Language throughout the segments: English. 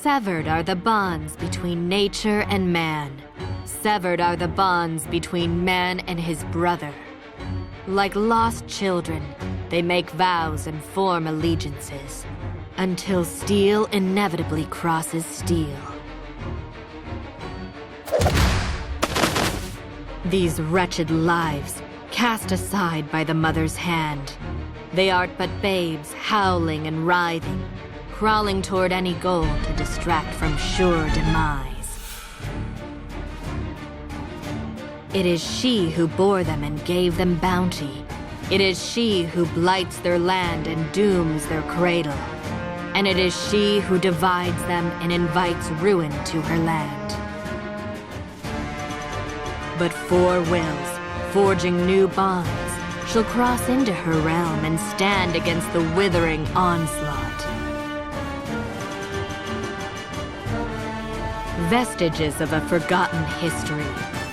Severed are the bonds between nature and man. Severed are the bonds between man and his brother. Like lost children, they make vows and form allegiances, until steel inevitably crosses steel. These wretched lives, cast aside by the mother's hand. They are but babes howling and writhing, crawling toward any goal to distract from sure demise. It is she who bore them and gave them bounty. It is she who blights their land and dooms their cradle. And it is she who divides them and invites ruin to her land. But four wills, forging new bonds, shall cross into her realm and stand against the withering onslaught. Vestiges of a forgotten history,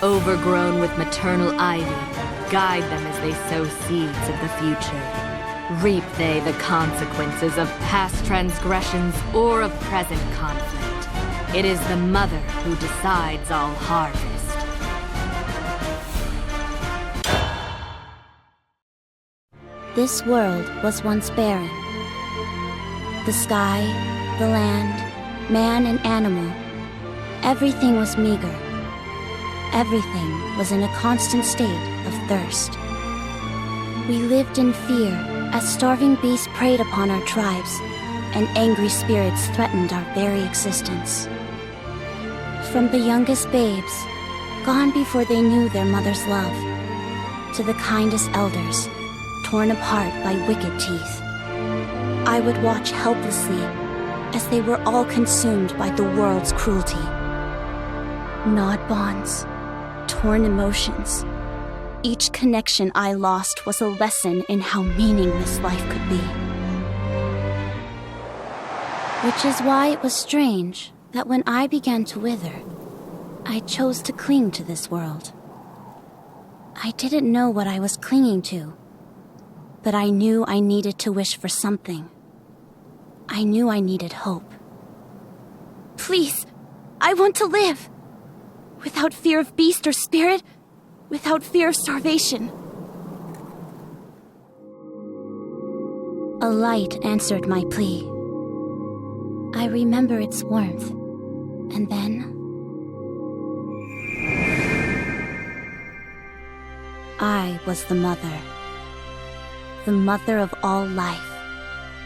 overgrown with maternal ivy, guide them as they sow seeds of the future. Reap they the consequences of past transgressions or of present conflict. It is the mother who decides all harvest. This world was once barren. The sky, the land, man and animal, everything was meager. Everything was in a constant state of thirst. We lived in fear as starving beasts preyed upon our tribes, and angry spirits threatened our very existence. From the youngest babes, gone before they knew their mother's love, to the kindest elders, torn apart by wicked teeth. I would watch helplessly as they were all consumed by the world's cruelty. Gnawed bonds, torn emotions. Each connection I lost was a lesson in how meaningless life could be. Which is why it was strange that when I began to wither, I chose to cling to this world. I didn't know what I was clinging to, but I knew I needed to wish for something. I knew I needed hope. Please, I want to live. Without fear of beast or spirit, without fear of starvation. A light answered my plea. I remember its warmth, and then I was the mother of all life,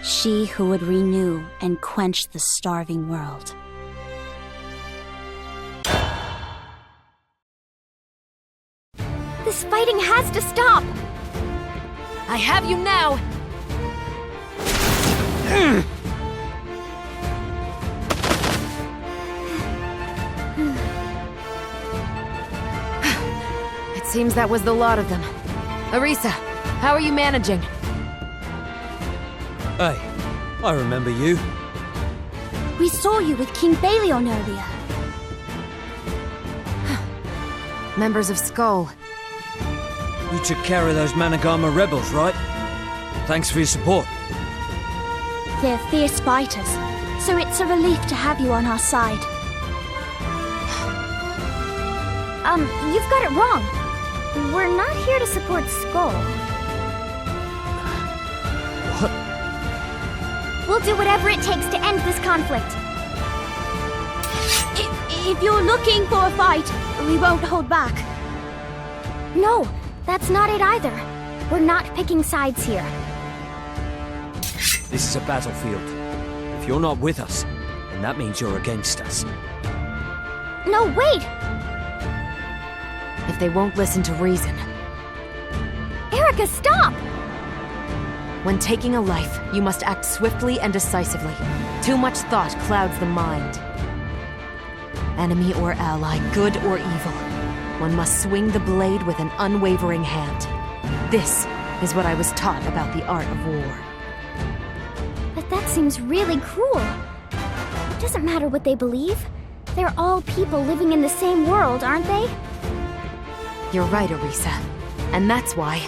she who would renew and quench the starving world. This fighting has to stop! I have you now! It seems that was the lot of them. Arisa, how are you managing? Hey, I remember you. We saw you with King Balion earlier. Members of Skull. You took care of those Managama rebels, right? Thanks for your support. They're fierce fighters, so it's a relief to have you on our side. You've got it wrong. We're not here to support Skull. What? We'll do whatever it takes to end this conflict. If you're looking for a fight, we won't hold back. No, that's not it either. We're not picking sides here. This is a battlefield. If you're not with us, then that means you're against us. No, wait! If they won't listen to reason. Erica, stop! When taking a life, you must act swiftly and decisively. Too much thought clouds the mind. Enemy or ally, good or evil, one must swing the blade with an unwavering hand. This is what I was taught about the art of war. But that seems really cruel. It doesn't matter what they believe. They're all people living in the same world, aren't they? You're right, Arisa. And that's why...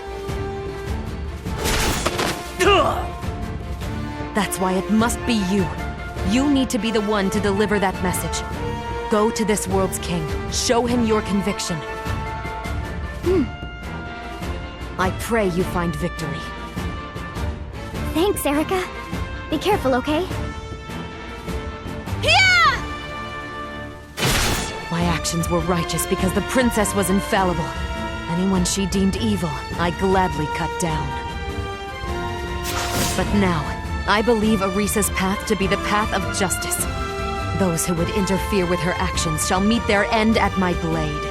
That's why it must be you. You need to be the one to deliver that message. Go to this world's king. Show him your conviction. I pray you find victory. Thanks, Erica. Be careful, okay? My actions were righteous because the princess was infallible. Anyone she deemed evil, I gladly cut down. But now, I believe Arisa's path to be the path of justice. Those who would interfere with her actions shall meet their end at my blade.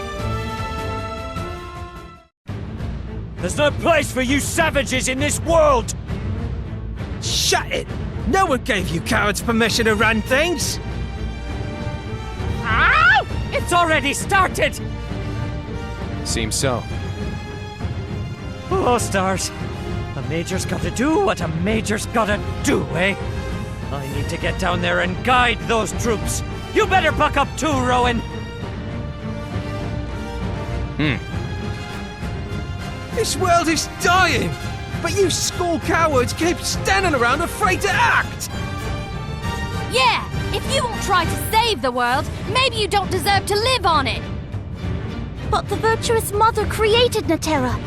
There's no place for you savages in this world! Shut it! No one gave you cowards permission to run things! Ow! It's already started! Seems so. Oh, stars. A major's gotta do what a major's gotta do, eh? I need to get down there and guide those troops. You better buck up too, Rowan! This world is dying! But you school cowards keep standing around afraid to act! Yeah! If you won't try to save the world, maybe you don't deserve to live on it! But the virtuous mother created Naterra.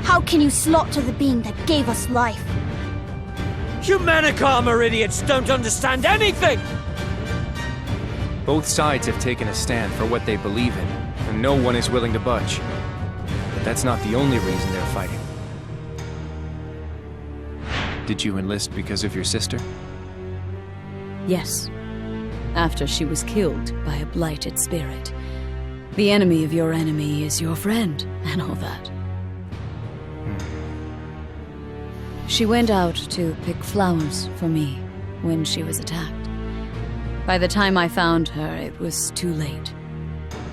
How can you slaughter the being that gave us life? You Manic-Armor idiots don't understand anything! Both sides have taken a stand for what they believe in, and no one is willing to budge. But that's not the only reason they're fighting. Did you enlist because of your sister? Yes. After she was killed by a blighted spirit. The enemy of your enemy is your friend, and all that. She went out to pick flowers for me when she was attacked. By the time I found her, it was too late.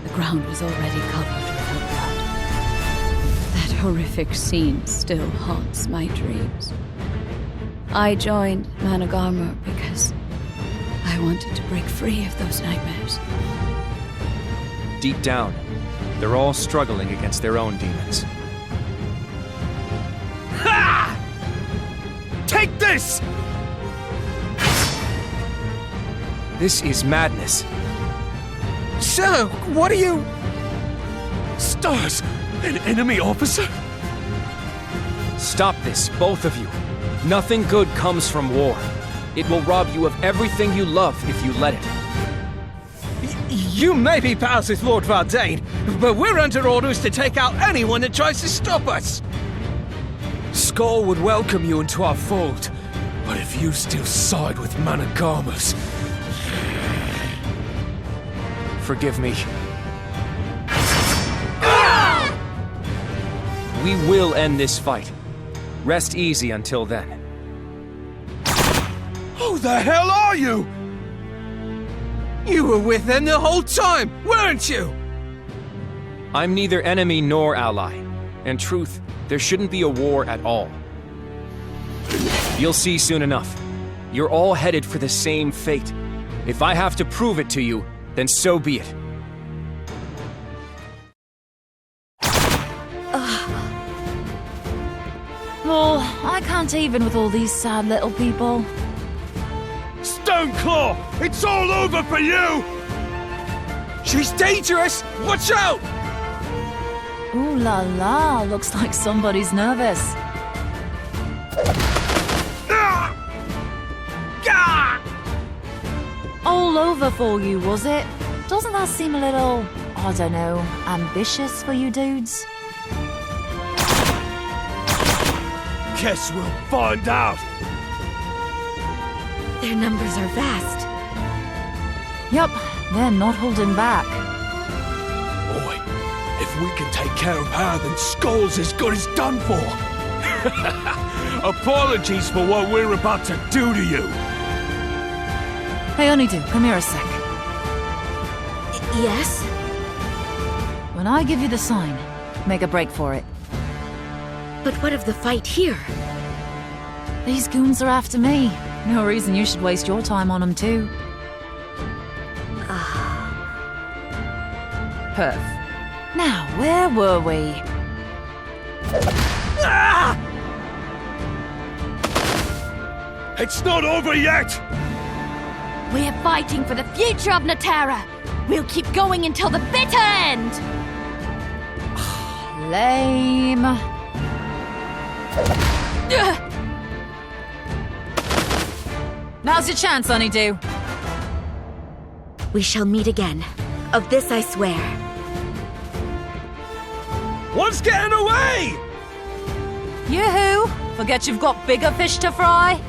The ground was already covered with her blood. That horrific scene still haunts my dreams. I joined Manic-Armor because I wanted to break free of those nightmares. Deep down, they're all struggling against their own demons. Ha! Take this! This is madness. Sir, what are you... Stars, an enemy officer? Stop this, both of you. Nothing good comes from war. It will rob you of everything you love if you let it. You may be pals with Lord Vardane, but we're under orders to take out anyone that tries to stop us! Skull would welcome you into our fold, but if you still side with Manic-Armors... Forgive me. We will end this fight. Rest easy until then. Who the hell are you? You were with them the whole time, weren't you? I'm neither enemy nor ally. In truth, there shouldn't be a war at all. You'll see soon enough. You're all headed for the same fate. If I have to prove it to you, then so be it. Oh, I can't even with all these sad little people. Stoneclaw, it's all over for you! She's dangerous! Watch out! Ooh la la, looks like somebody's nervous. Ah! Gah! All over for you, was it? Doesn't that seem a little, I don't know, ambitious for you dudes? Guess we'll find out! Their numbers are vast. Yup, they're not holding back. Boy, if we can take care of her, then Skull's as good as done for! Apologies for what we're about to do to you! Hey, Honeydew, come here a sec. Yes? When I give you the sign, make a break for it. But what of the fight here? These goons are after me. No reason you should waste your time on them too. Perf. Now, where were we? Ah! It's not over yet! We're fighting for the future of Naterra. We'll keep going until the bitter end. Lame. Now's your chance, Honeydew. We shall meet again. Of this I swear. What's getting away? Yoo-hoo! Forget you've got bigger fish to fry?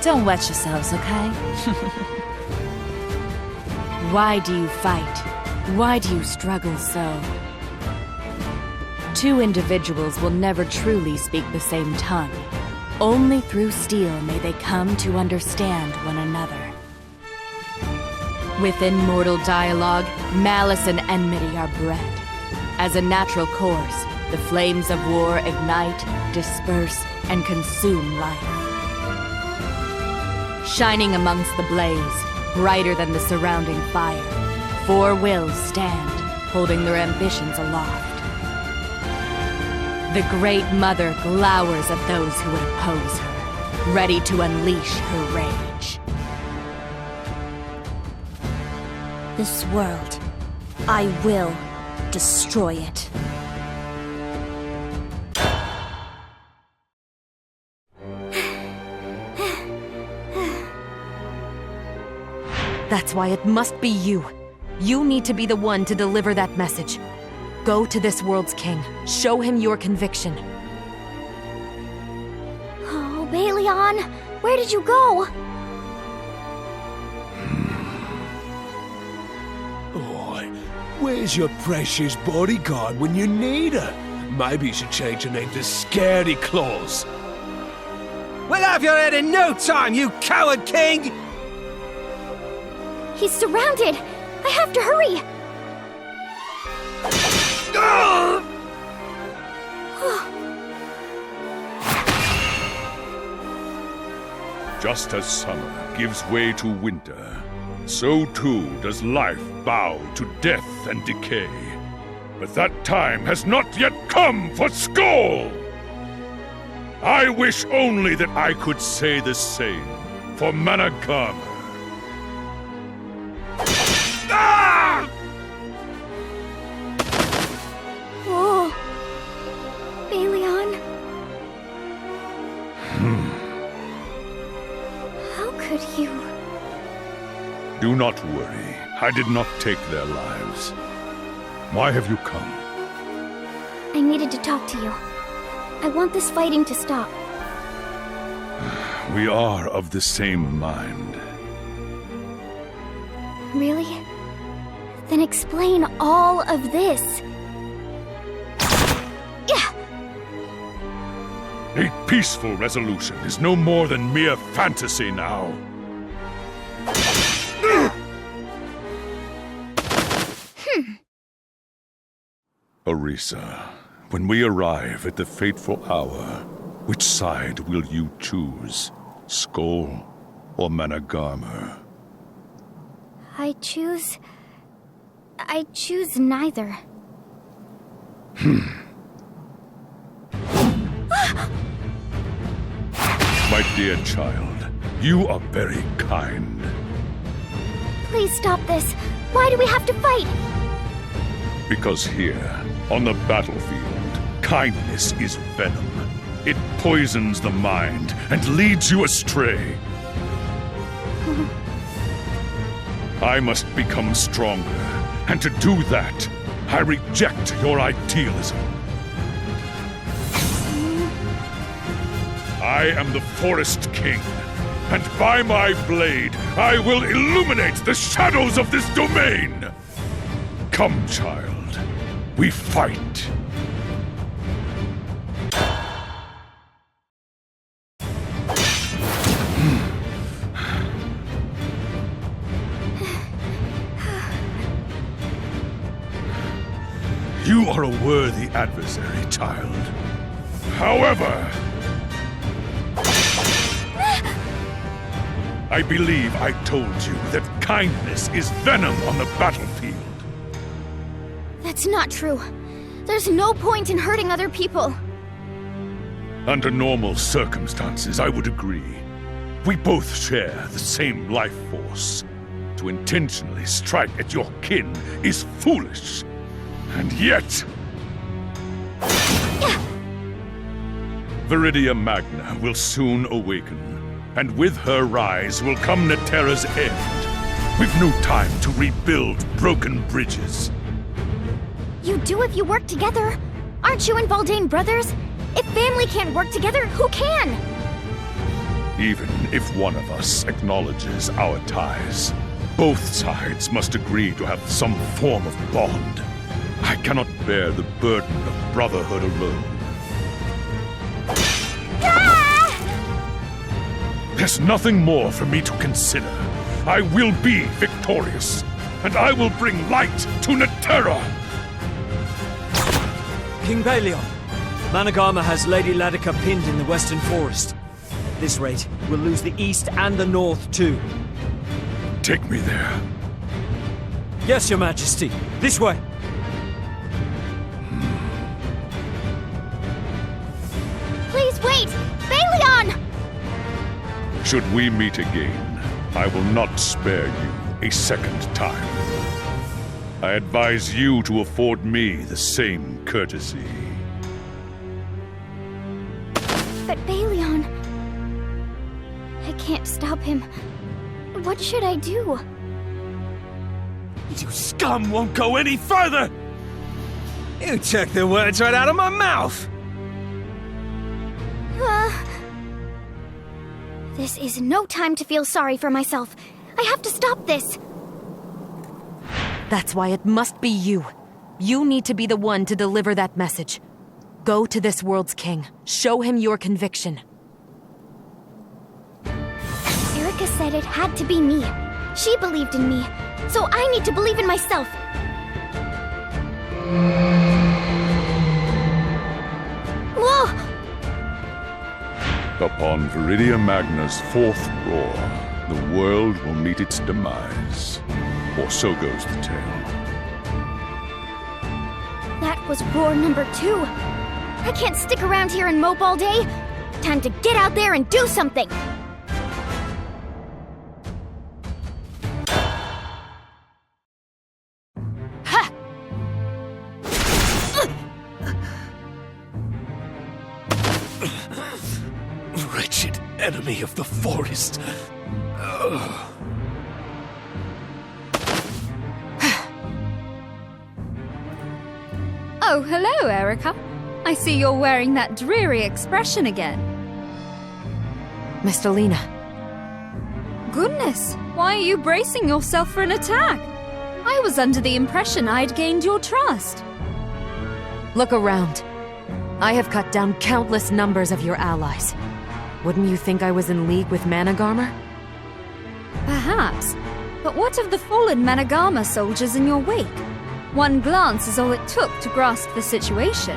Don't wet yourselves, okay? Why do you fight? Why do you struggle so? Two individuals will never truly speak the same tongue. Only through steel may they come to understand one another. Within mortal dialogue, malice and enmity are bred. As a natural course, the flames of war ignite, disperse, and consume life. Shining amongst the blaze, brighter than the surrounding fire, four wills stand, holding their ambitions aloft. The Great Mother glowers at those who would oppose her, ready to unleash her rage. This world, I will destroy it. That's why it must be you. You need to be the one to deliver that message. Go to this world's king. Show him your conviction. Oh, Baleon, where did you go? Oi, where's your precious bodyguard when you need her? Maybe you should change her name to Scaredy Claws. We'll have your head in no time, you coward king! He's surrounded. I have to hurry. Just as summer gives way to winter, so too does life bow to death and decay. But that time has not yet come for Skoll! I wish only that I could say the same for Managarmr. Oh, Baleon. How could you? Do not worry. I did not take their lives. Why have you come? I needed to talk to you. I want this fighting to stop. We are of the same mind. Really? Then explain all of this. A peaceful resolution is no more than mere fantasy now. Orisa, when we arrive at the fateful hour, which side will you choose? Skoll or Managarmr? I choose neither. My dear child, you are very kind. Please stop this. Why do we have to fight? Because here, on the battlefield, kindness is venom. It poisons the mind and leads you astray. I must become stronger, and to do that, I reject your idealism. I am the Forest King, and by my blade, I will illuminate the shadows of this domain! Come, child, we fight. You are a worthy adversary, child. However, I believe I told you that kindness is venom on the battlefield. That's not true. There's no point in hurting other people. Under normal circumstances, I would agree. We both share the same life force. To intentionally strike at your kin is foolish. And yet... Viridia Magna will soon awaken, and with her rise will come Naterra's end. We've no time to rebuild broken bridges. You do if you work together. Aren't you and Valdane brothers? If family can't work together, who can? Even if one of us acknowledges our ties, both sides must agree to have some form of bond. I cannot bear the burden of brotherhood alone. There's nothing more for me to consider. I will be victorious, and I will bring light to Naterra! King Balion, Managama has Lady Latica pinned in the Western Forest. At this rate, we'll lose the East and the North, too. Take me there. Yes, Your Majesty. This way. Please wait! Balion! Should we meet again, I will not spare you a second time. I advise you to afford me the same courtesy. But Balion... I can't stop him. What should I do? You scum won't go any further! You took the words right out of my mouth! This is no time to feel sorry for myself. I have to stop this. That's why it must be you. You need to be the one to deliver that message. Go to this world's king. Show him your conviction. Erica said it had to be me. She believed in me, so I need to believe in myself. Whoa! Upon Viridia Magna's fourth roar, the world will meet its demise. Or so goes the tale. That was roar number 2. I can't stick around here and mope all day. Time to get out there and do something. Wretched enemy of the forest. Oh, hello, Erica. I see you're wearing that dreary expression again. Mr. Lena. Goodness, why are you bracing yourself for an attack? I was under the impression I'd gained your trust. Look around. I have cut down countless numbers of your allies. Wouldn't you think I was in league with Managarmr? Perhaps. But what of the fallen Managarmr soldiers in your wake? One glance is all it took to grasp the situation.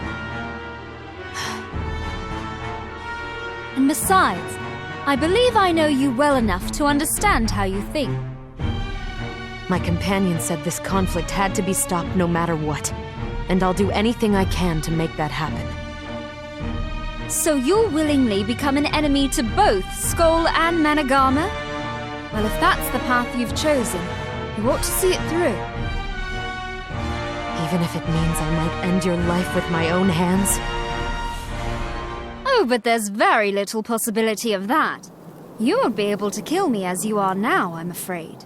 And besides, I believe I know you well enough to understand how you think. My companion said this conflict had to be stopped no matter what, and I'll do anything I can to make that happen. So you'll willingly become an enemy to both Skoll and Managarmr? Well, if that's the path you've chosen, you ought to see it through. Even if it means I might end your life with my own hands? Oh, but there's very little possibility of that. You won't be able to kill me as you are now, I'm afraid.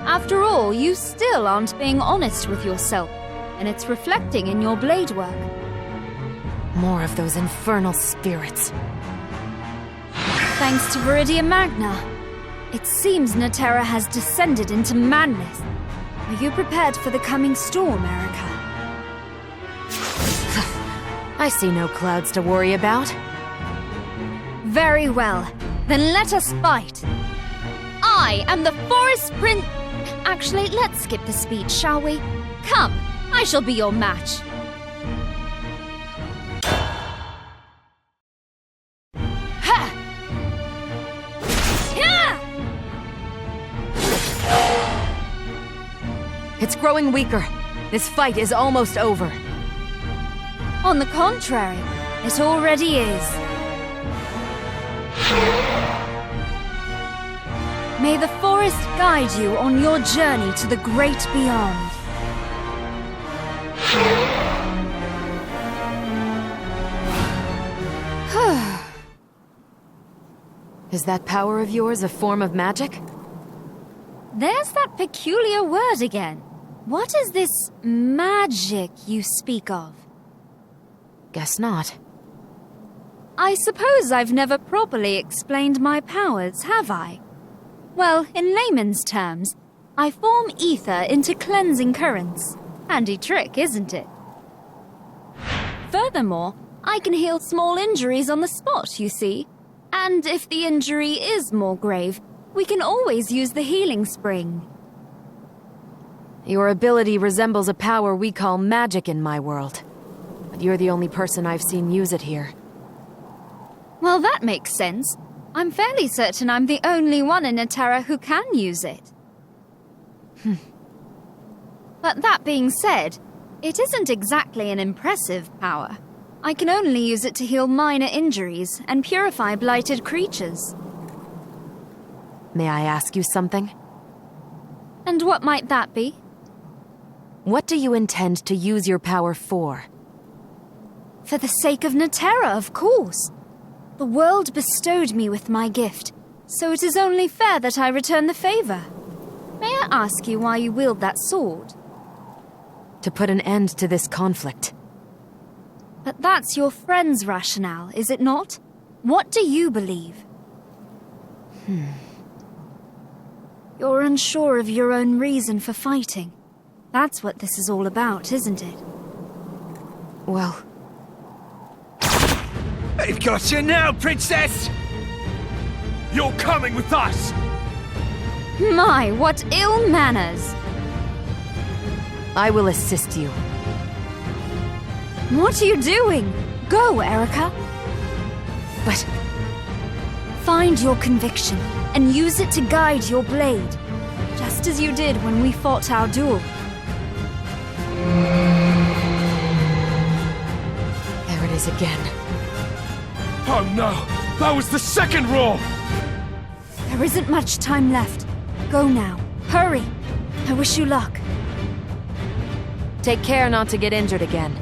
After all, you still aren't being honest with yourself, and it's reflecting in your blade work. More of those infernal spirits. Thanks to Viridia Magna. It seems Naterra has descended into madness. Are you prepared for the coming storm, Erica? I see no clouds to worry about. Very well. Then let us fight. I am the Forest Prince... Actually, let's skip the speech, shall we? Come, I shall be your match. Ha! It's growing weaker. This fight is almost over. On the contrary, It already is. May the forest guide you on your journey to the great beyond. Is that power of yours a form of magic? There's that peculiar word again. What is this magic you speak of? Guess not. I suppose I've never properly explained my powers, have I? Well, in layman's terms, I form ether into cleansing currents. Handy trick, isn't it? Furthermore, I can heal small injuries on the spot, you see. And if the injury is more grave, we can always use the healing spring. Your ability resembles a power we call magic in my world. But you're the only person I've seen use it here. Well, that makes sense. I'm fairly certain I'm the only one in Naterra who can use it. But that being said, it isn't exactly an impressive power. I can only use it to heal minor injuries and purify blighted creatures. May I ask you something? And what might that be? What do you intend to use your power for? For the sake of Naterra, of course. The world bestowed me with my gift, so it is only fair that I return the favor. May I ask you why you wield that sword? To put an end to this conflict. But that's your friend's rationale, is it not? What do you believe? You're unsure of your own reason for fighting. That's what this is all about, isn't it? Well... They've got you now, Princess! You're coming with us! My, what ill manners! I will assist you. What are you doing? Go, Erica! But... Find your conviction and use it to guide your blade, just as you did when we fought our duel. There it is again. Oh no! That was the second roar! There isn't much time left. Go now. Hurry! I wish you luck. Take care not to get injured again.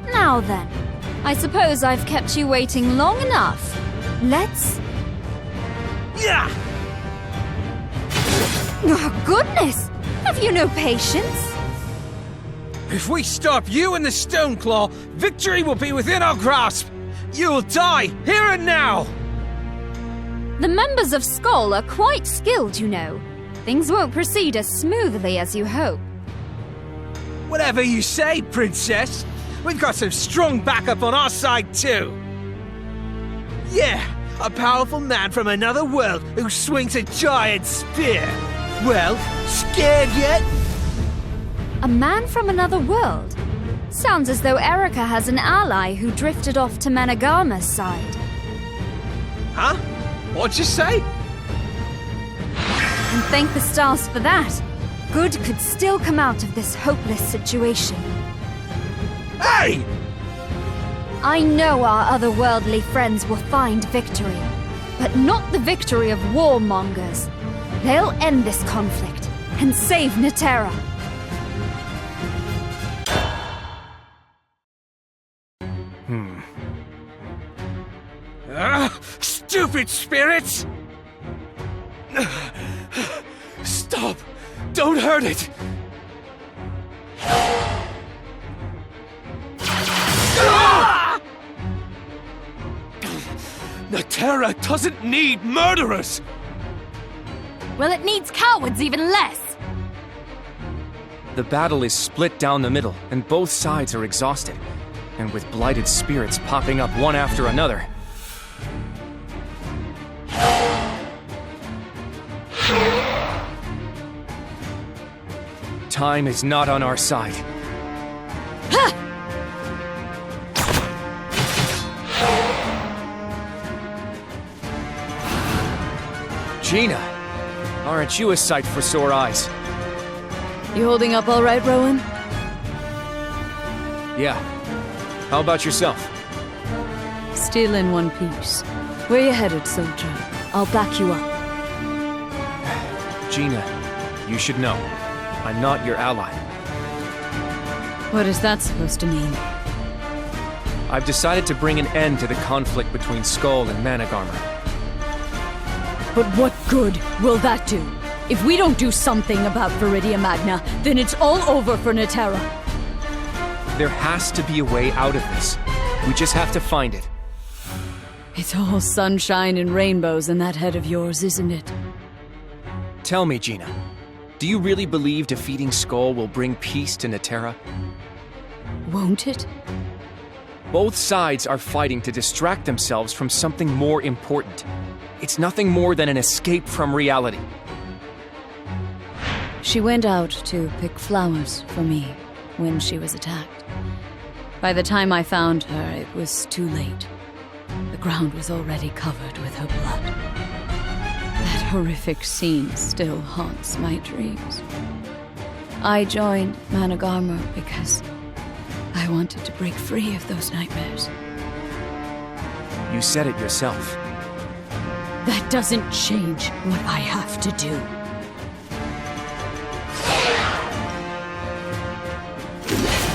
Now then, I suppose I've kept you waiting long enough. Let's... Yeah! Oh, goodness! Have you no patience? If we stop you and the Stoneclaw, victory will be within our grasp! You'll die, here and now! The members of Skull are quite skilled, you know. Things won't proceed as smoothly as you hope. Whatever you say, Princess. We've got some strong backup on our side, too. Yeah, a powerful man from another world who swings a giant spear. Well, scared yet? A man from another world? Sounds as though Erica has an ally who drifted off to Managama's side. Huh? What'd you say? And thank the stars for that. Good could still come out of this hopeless situation. Hey! I know our otherworldly friends will find victory, but not the victory of warmongers. They'll end this conflict and save Naterra. Stupid spirits! Stop! Don't hurt it! Naterra doesn't need murderers! Well, it needs cowards even less! The battle is split down the middle, and both sides are exhausted, and with blighted spirits popping up one after another. Time is not on our side. Gina, aren't you a sight for sore eyes? You holding up all right, Rowan? Yeah, How about yourself? Still in one piece. Where you headed, soldier? I'll back you up. Gina, you should know. I'm not your ally. What is that supposed to mean? I've decided to bring an end to the conflict between Skull and Managarmr. But what good will that do? If we don't do something about Viridia Magna, then it's all over for Naterra. There has to be a way out of this. We just have to find it. It's all sunshine and rainbows in that head of yours, isn't it? Tell me, Gina, do you really believe defeating Skull will bring peace to Naterra? Won't it? Both sides are fighting to distract themselves from something more important. It's nothing more than an escape from reality. She went out to pick flowers for me when she was attacked. By the time I found her, it was too late. The ground was already covered with her blood. That horrific scene still haunts my dreams. I joined Managarmr because I wanted to break free of those nightmares. You said it yourself. That doesn't change what I have to do.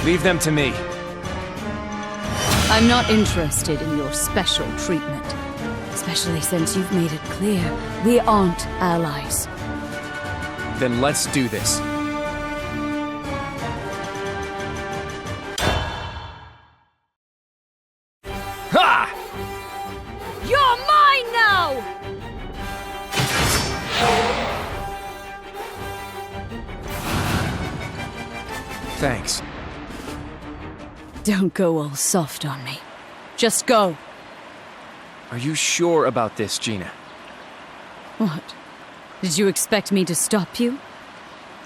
Leave them to me. I'm not interested in your special treatment. Especially since you've made it clear we aren't allies. Then let's do this. Ha! You're mine now! Thanks. Don't go all soft on me. Just go. Are you sure about this, Gina? What? Did you expect me to stop you?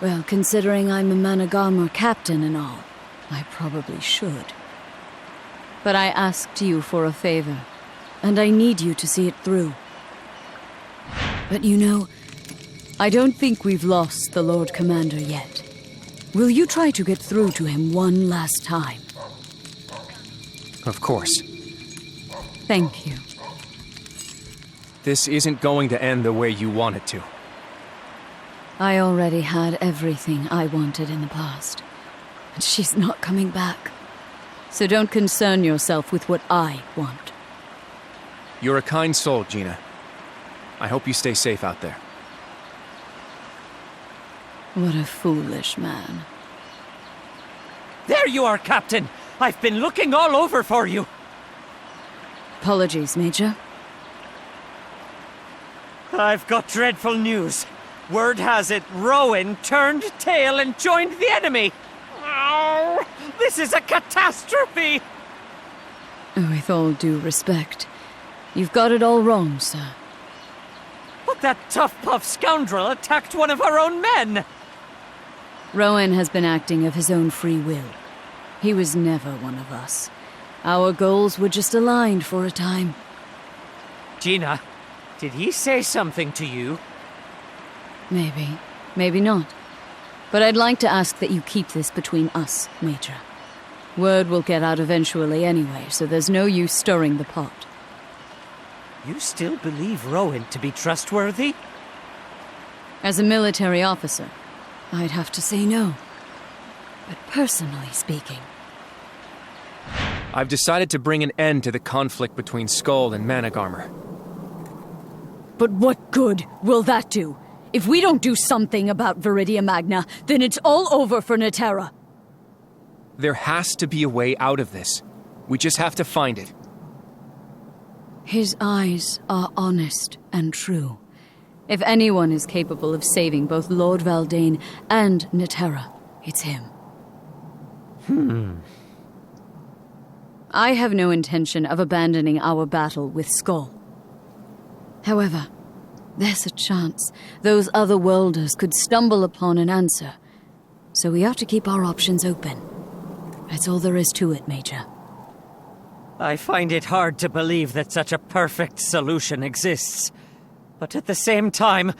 Well, considering I'm a Managarmr captain and all, I probably should. But I asked you for a favor, and I need you to see it through. But you know, I don't think we've lost the Lord Commander yet. Will you try to get through to him one last time? Of course. Thank you. This isn't going to end the way you want it to. I already had everything I wanted in the past. And she's not coming back. So don't concern yourself with what I want. You're a kind soul, Gina. I hope you stay safe out there. What a foolish man. There you are, Captain! I've been looking all over for you! Apologies, Major. I've got dreadful news. Word has it, Rowan turned tail and joined the enemy! Oh, this is a catastrophe! With all due respect, you've got it all wrong, sir. But that tough-puff scoundrel attacked one of our own men! Rowan has been acting of his own free will. He was never one of us. Our goals were just aligned for a time. Gina, did he say something to you? Maybe. Maybe not. But I'd like to ask that you keep this between us, Major. Word will get out eventually anyway, so there's no use stirring the pot. You still believe Rowan to be trustworthy? As a military officer, I'd have to say no. But personally speaking... I've decided to bring an end to the conflict between Skull and Managarmr. But what good will that do? If we don't do something about Viridia Magna, then it's all over for Naterra. There has to be a way out of this. We just have to find it. His eyes are honest and true. If anyone is capable of saving both Lord Valdane and Naterra, it's him. I have no intention of abandoning our battle with Skull. However, there's a chance those other worlders could stumble upon an answer. So we ought to keep our options open. That's all there is to it, Major. I find it hard to believe that such a perfect solution exists. But at the same time,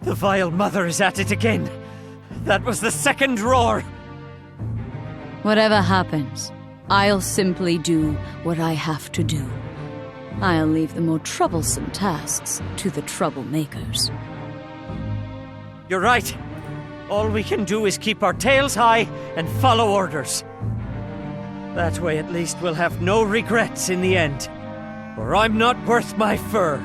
the vile mother is at it again. That was the second roar! Whatever happens, I'll simply do what I have to do. I'll leave the more troublesome tasks to the troublemakers. You're right. All we can do is keep our tails high and follow orders. That way at least we'll have no regrets in the end. Or I'm not worth my fur.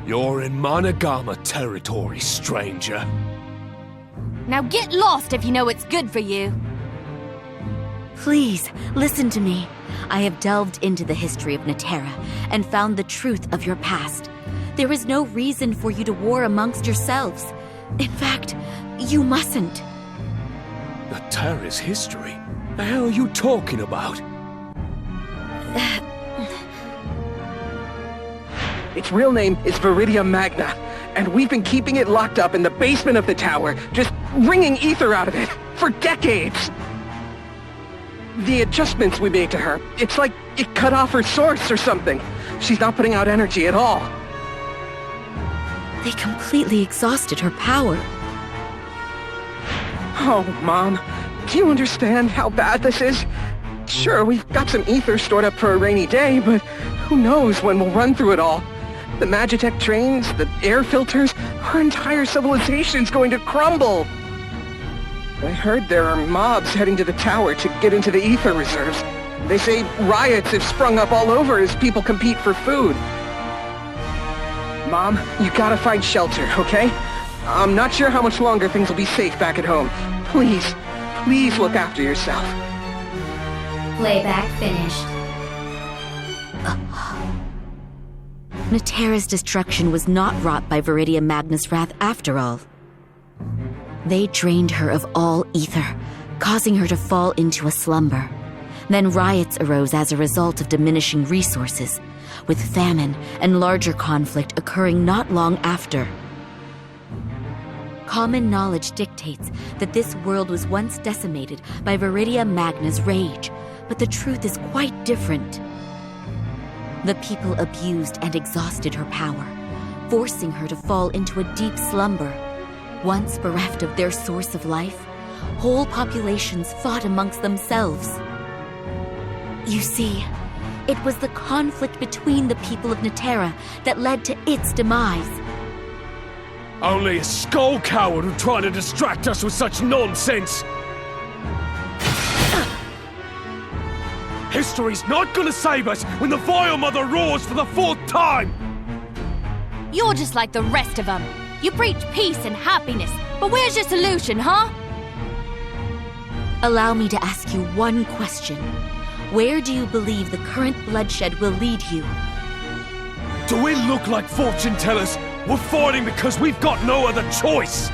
You're in Monogama territory, stranger. Now get lost if you know it's good for you. Please, listen to me. I have delved into the history of Naterra and found the truth of your past. There is no reason for you to war amongst yourselves. In fact, you mustn't. Naterra's history? The hell are you talking about? Its real name is Viridia Magna, and we've been keeping it locked up in the basement of the tower, just wringing ether out of it, for decades. The adjustments we made to her, it's like it cut off her source or something. She's not putting out energy at all. They completely exhausted her power. Oh, Mom, do you understand how bad this is? Sure, we've got some ether stored up for a rainy day, but who knows when we'll run through it all. The Magitech trains, the air filters, our entire civilization's going to crumble. I heard there are mobs heading to the tower to get into the ether reserves. They say riots have sprung up all over as people compete for food. Mom, you gotta find shelter, okay? I'm not sure how much longer things will be safe back at home. Please, please look after yourself. Playback finished. Naterra's destruction was not wrought by Viridia Magna's wrath after all. They drained her of all ether, causing her to fall into a slumber. Then riots arose as a result of diminishing resources, with famine and larger conflict occurring not long after. Common knowledge dictates that this world was once decimated by Viridia Magna's rage, but the truth is quite different. The people abused and exhausted her power, forcing her to fall into a deep slumber. Once bereft of their source of life, whole populations fought amongst themselves. You see, it was the conflict between the people of Naterra that led to its demise. Only a skull coward would try to distract us with such nonsense! History's not gonna save us when the Vile Mother roars for the 4th time! You're just like the rest of them. You preach peace and happiness, but where's your solution, huh? Allow me to ask you one question. Where do you believe the current bloodshed will lead you? Do we look like fortune tellers? We're fighting because we've got no other choice!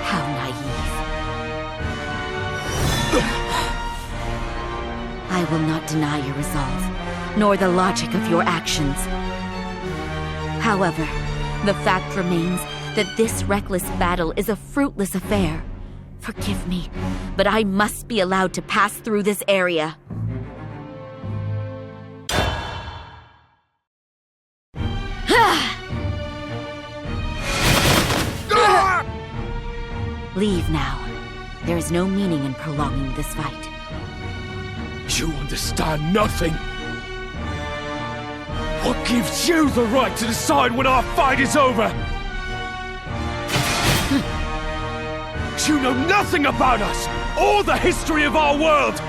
How naive. I will not deny your resolve, nor the logic of your actions. However, the fact remains that this reckless battle is a fruitless affair. Forgive me, but I must be allowed to pass through this area. Leave now. There is no meaning in prolonging this fight. You understand nothing! What gives you the right to decide when our fight is over? You know nothing about us, or the history of our world!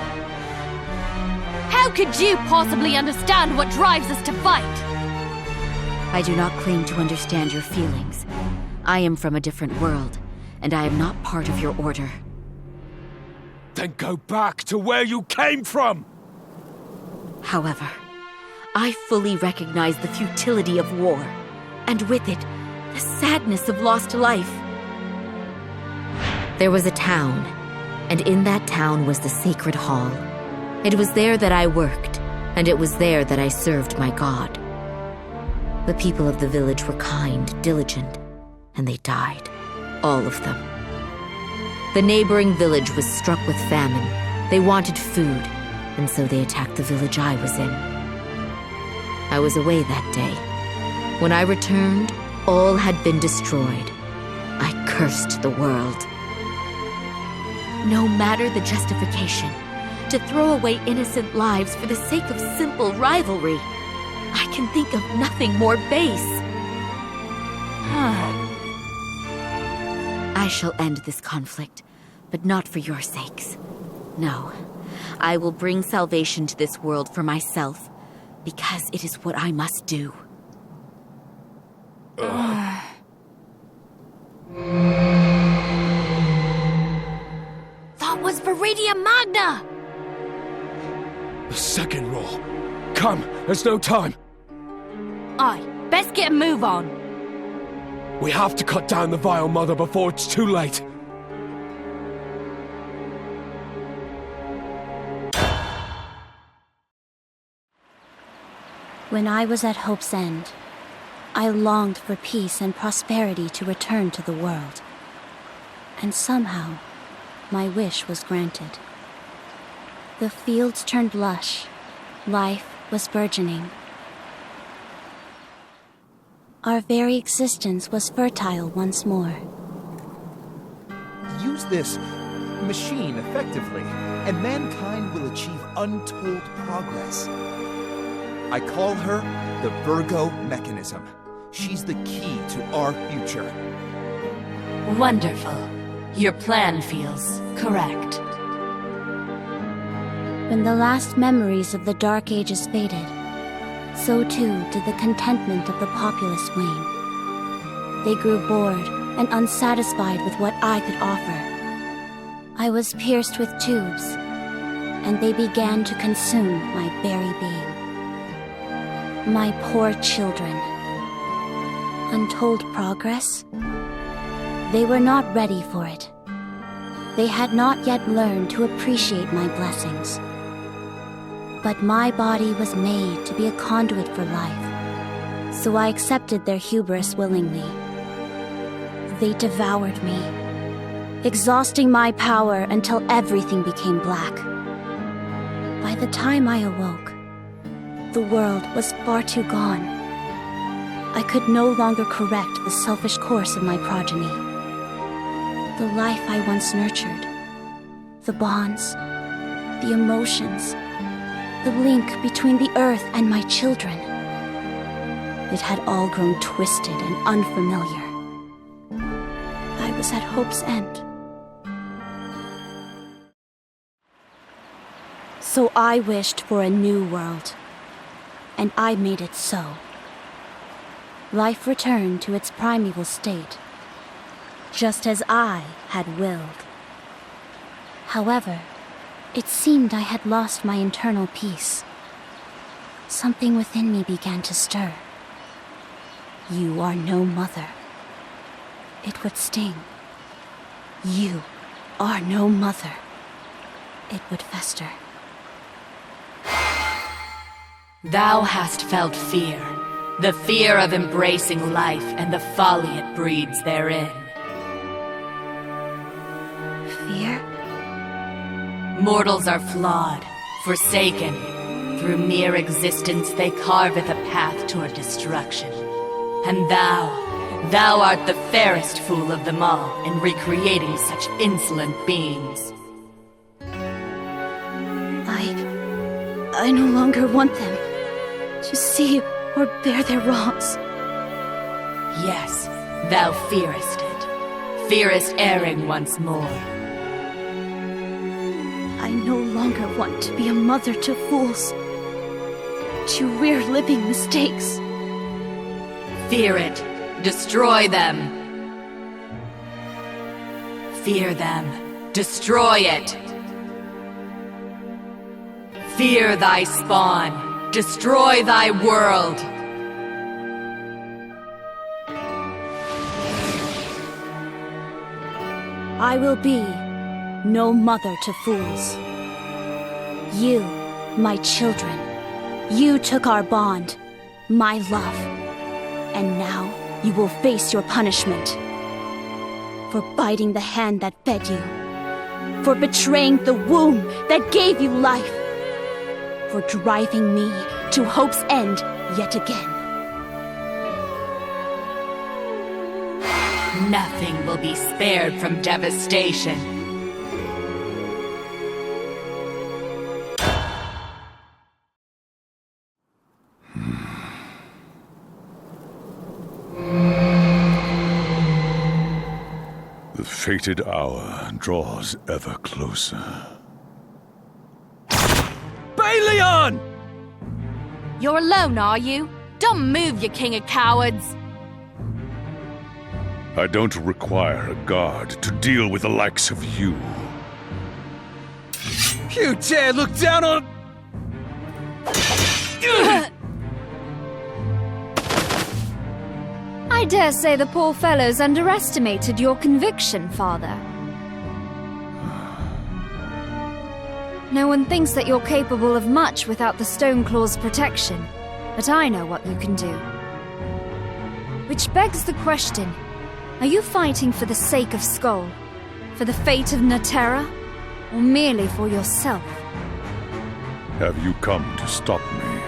How could you possibly understand what drives us to fight? I do not claim to understand your feelings. I am from a different world, and I am not part of your order. Then go back to where you came from! However, I fully recognize the futility of war, and with it, the sadness of lost life. There was a town, and in that town was the Sacred Hall. It was there that I worked, and it was there that I served my god. The people of the village were kind, diligent, and they died. All of them. The neighboring village was struck with famine. They wanted food, and so they attacked the village I was in. I was away that day. When I returned, all had been destroyed. I cursed the world. No matter the justification, to throw away innocent lives for the sake of simple rivalry, I can think of nothing more base. I shall end this conflict, but not for your sakes. No, I will bring salvation to this world for myself, because it is what I must do. That was Viridian Magna! The second roll. Come, there's no time. Aye, best get a move on. We have to cut down the Vile Mother before it's too late. When I was at Hope's End, I longed for peace and prosperity to return to the world. And somehow, my wish was granted. The fields turned lush. Life was burgeoning. Our very existence was fertile once more. Use this machine effectively, and mankind will achieve untold progress. I call her the Virgo Mechanism. She's the key to our future. Wonderful. Your plan feels correct. When the last memories of the Dark Ages faded, so too did the contentment of the populace wane. They grew bored and unsatisfied with what I could offer. I was pierced with tubes, and they began to consume my very being. My poor children. Untold progress? They were not ready for it. They had not yet learned to appreciate my blessings. But my body was made to be a conduit for life, so I accepted their hubris willingly. They devoured me, exhausting my power until everything became black. By the time I awoke, the world was far too gone. I could no longer correct the selfish course of my progeny. The life I once nurtured, the bonds, the emotions, the link between the earth and my children. It had all grown twisted and unfamiliar. I was at Hope's End. So I wished for a new world, and I made it so. Life returned to its primeval state, just as I had willed. However, it seemed I had lost my internal peace. Something within me began to stir. You are no mother. It would sting. You are no mother. It would fester. Thou hast felt fear, the fear of embracing life and the folly it breeds therein. Fear? Mortals are flawed, forsaken. Through mere existence they carveth a path toward destruction. And thou art the fairest fool of them all in recreating such insolent beings. I no longer want them to see or bear their wrongs. Yes, thou fearest it. Fearest erring once more. I no longer want to be a mother to fools, to rear living mistakes. Fear it. Destroy them. Fear them. Destroy it. Fear thy spawn. Destroy thy world. I will be no mother to fools. You, my children, you took our bond, my love, and now you will face your punishment. For biting the hand that fed you, for betraying the womb that gave you life, for driving me to hope's end yet again. Nothing will be spared from devastation. The fated hour draws ever closer. Baleon! You're alone, are you? Don't move, you king of cowards! I don't require a guard to deal with the likes of you. You dare look down on... I dare say the poor fellows underestimated your conviction, Father. No one thinks that you're capable of much without the Stoneclaw's protection, but I know what you can do. Which begs the question, are you fighting for the sake of Skull? For the fate of Naterra? Or merely for yourself? Have you come to stop me?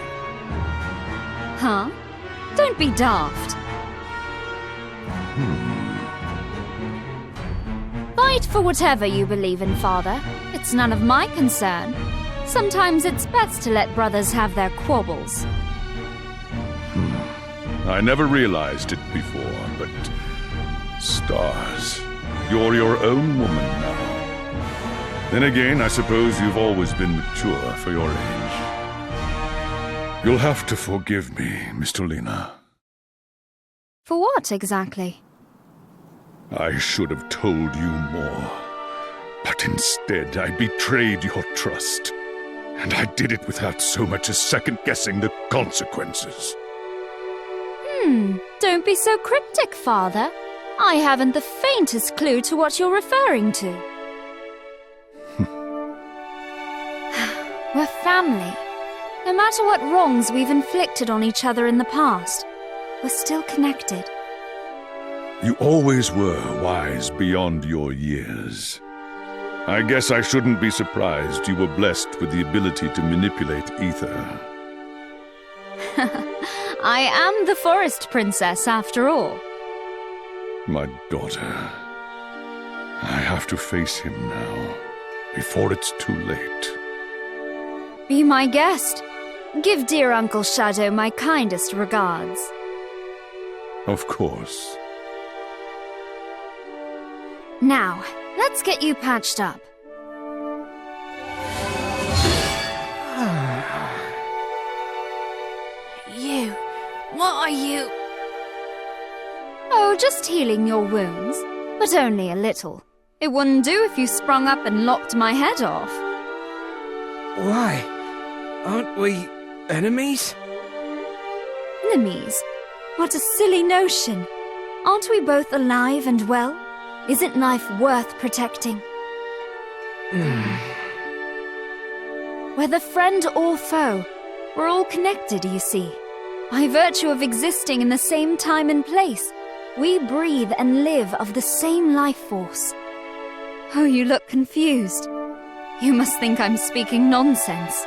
Huh? Don't be daft. Fight for whatever you believe in, Father. It's none of my concern. Sometimes it's best to let brothers have their quabbles. I never realized it before, but... Stars, you're your own woman now. Then again, I suppose you've always been mature for your age. You'll have to forgive me, Mr. Lena. For what, exactly? I should have told you more. But instead, I betrayed your trust. And I did it without so much as second-guessing the consequences. Don't be so cryptic, Father. I haven't the faintest clue to what you're referring to. We're family. No matter what wrongs we've inflicted on each other in the past, we're still connected. You always were wise beyond your years. I guess I shouldn't be surprised you were blessed with the ability to manipulate ether. I am the Forest Princess, after all. My daughter. I have to face him now, before it's too late. Be my guest. Give dear Uncle Shadow my kindest regards. Of course. Now, let's get you patched up. You... What are you... Oh, just healing your wounds, but only a little. It wouldn't do if you sprung up and lopped my head off. Why? Aren't we enemies? Enemies? What a silly notion. Aren't we both alive and well? Isn't life worth protecting? Whether friend or foe, we're all connected, you see. By virtue of existing in the same time and place, we breathe and live of the same life force. Oh, you look confused. You must think I'm speaking nonsense.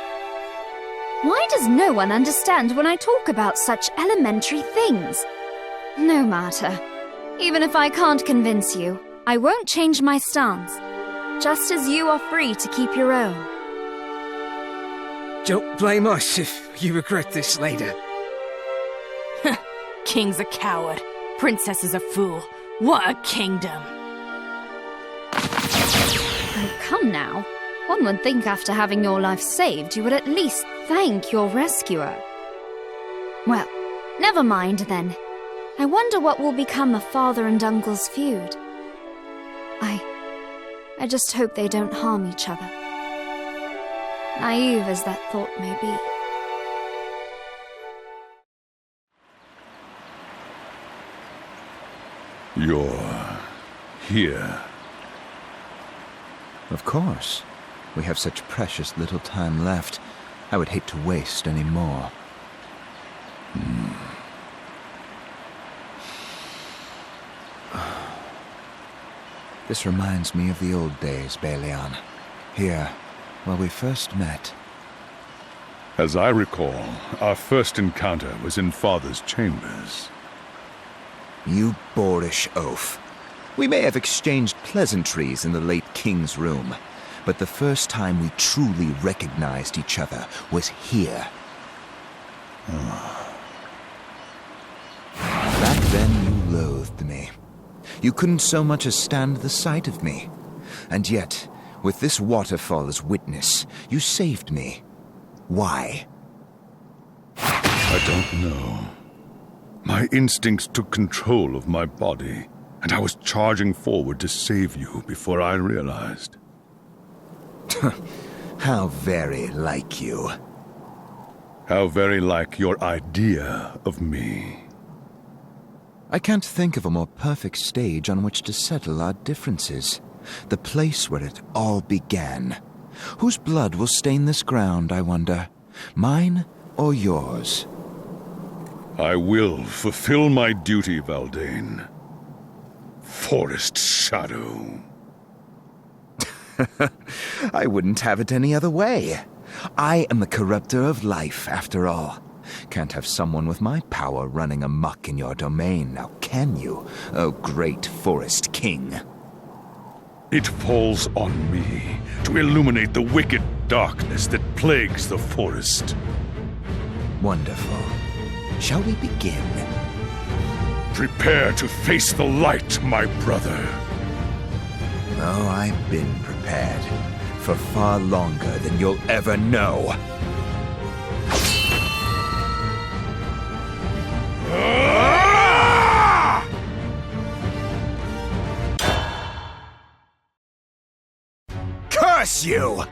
Why does no one understand when I talk about such elementary things? No matter. Even if I can't convince you, I won't change my stance. Just as you are free to keep your own. Don't blame us if you regret this later. King's a coward. Princess is a fool. What a kingdom! Oh, come now. One would think after having your life saved, you would at least thank your rescuer. Well, never mind then. I wonder what will become of father and uncle's feud. I just hope they don't harm each other. Naive as that thought may be. You're... here. Of course. We have such precious little time left. I would hate to waste any more. This reminds me of the old days, Baleon. Here, where we first met. As I recall, our first encounter was in Father's chambers. You boorish oaf. We may have exchanged pleasantries in the late King's room, but the first time we truly recognized each other was here. Back then you loathed me. You couldn't so much as stand the sight of me. And yet, with this waterfall as witness, you saved me. Why? I don't know. My instincts took control of my body, and I was charging forward to save you before I realized. How very like you. How very like your idea of me. I can't think of a more perfect stage on which to settle our differences. The place where it all began. Whose blood will stain this ground, I wonder? Mine or yours? I will fulfill my duty, Valdane. Forest Shadow. I wouldn't have it any other way. I am the corruptor of life, after all. Can't have someone with my power running amok in your domain, now can you, oh great Forest King? It falls on me to illuminate the wicked darkness that plagues the forest. Wonderful. Shall we begin? Prepare to face the light, my brother. Oh, I've been prepared. For far longer than you'll ever know. Curse you!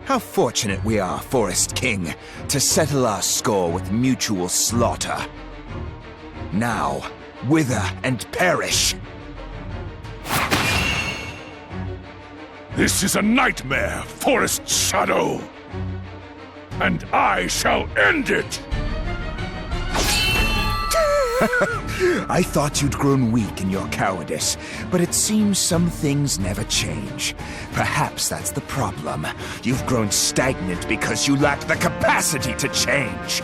How fortunate we are, Forest King, to settle our score with mutual slaughter. Now, wither and perish! This is a nightmare, Forest Shadow! And I shall end it! I thought you'd grown weak in your cowardice, but it seems some things never change. Perhaps that's the problem. You've grown stagnant because you lack the capacity to change.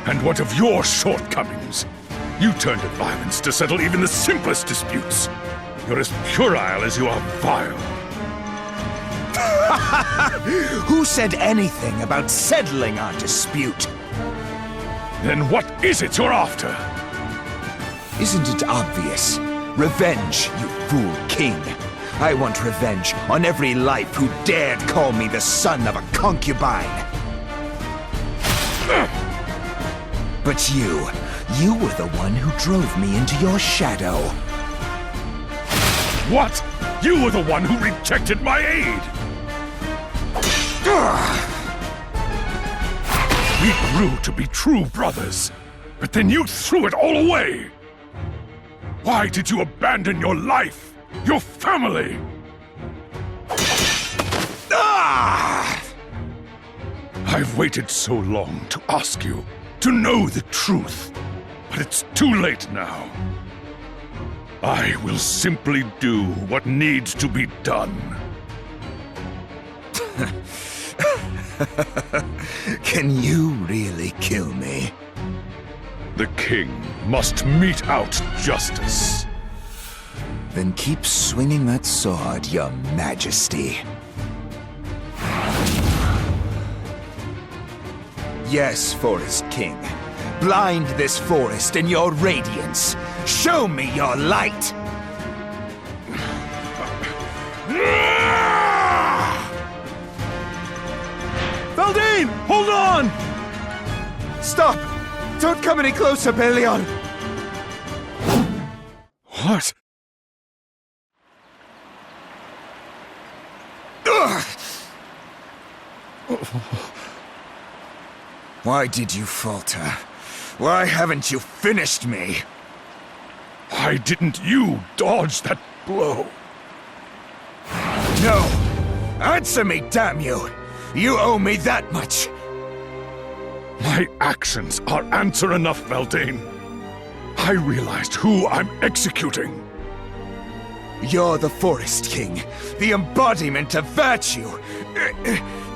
And what of your shortcomings? You turned to violence to settle even the simplest disputes. You're as puerile as you are vile. Who said anything about settling our dispute? Then what is it you're after? Isn't it obvious? Revenge, you fool king. I want revenge on every life who dared call me the son of a concubine. But you were the one who drove me into your shadow. What? You were the one who rejected my aid! We grew to be true brothers, but then you threw it all away! Why did you abandon your life, your family? I've waited so long to ask you, to know the truth, but it's too late now. I will simply do what needs to be done. Can you really kill me? The king must mete out justice. Then keep swinging that sword, your majesty. Yes, Forest King. Blind this forest in your radiance. Show me your light! Valdane! Hold on! Stop! Don't come any closer, Belion! What? Why did you falter? Why haven't you finished me? Why didn't you dodge that blow? No! Answer me, damn you! You owe me that much! My actions are answer enough, Valdane. I realized who I'm executing. You're the Forest King, the embodiment of virtue.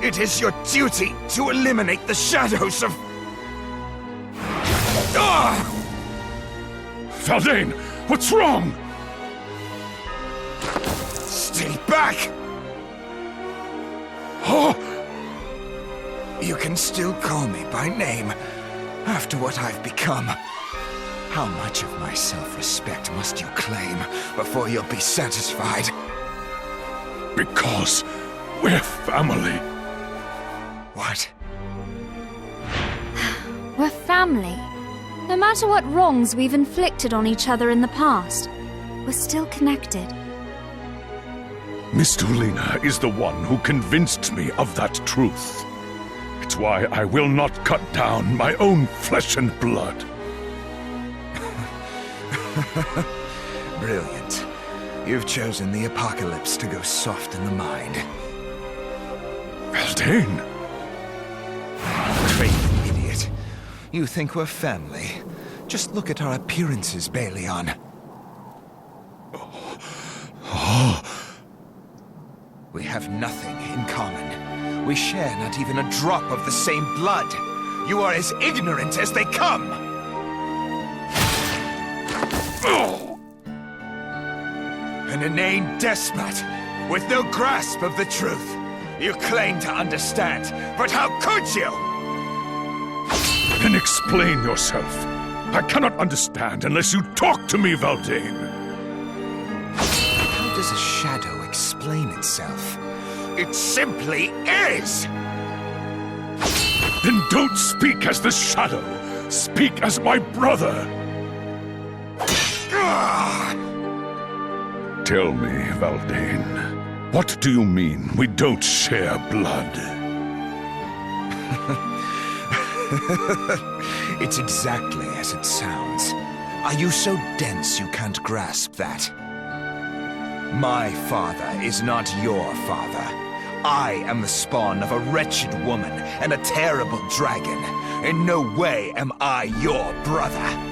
It is your duty to eliminate the shadows of... Valdane, what's wrong? Stay back! Oh! You can still call me by name after what I've become. How much of my self-respect must you claim before you'll be satisfied? Because we're family. What? We're family. No matter what wrongs we've inflicted on each other in the past, we're still connected. Miss Tulina is the one who convinced me of that truth. It's why I will not cut down my own flesh and blood. Brilliant. You've chosen the apocalypse to go soft in the mind. Valdane! Crazy idiot. You think we're family? Just look at our appearances, Balion. We have nothing in common. We share not even a drop of the same blood. You are as ignorant as they come! An inane despot, with no grasp of the truth. You claim to understand, but how could you? Then explain yourself. I cannot understand unless you talk to me, Valdane. How does a shadow explain itself? It simply is! Then don't speak as the shadow. Speak as my brother. Tell me, Valdane, what do you mean we don't share blood? It's exactly as it sounds. Are you so dense you can't grasp that? My father is not your father. I am the spawn of a wretched woman and a terrible dragon. In no way am I your brother.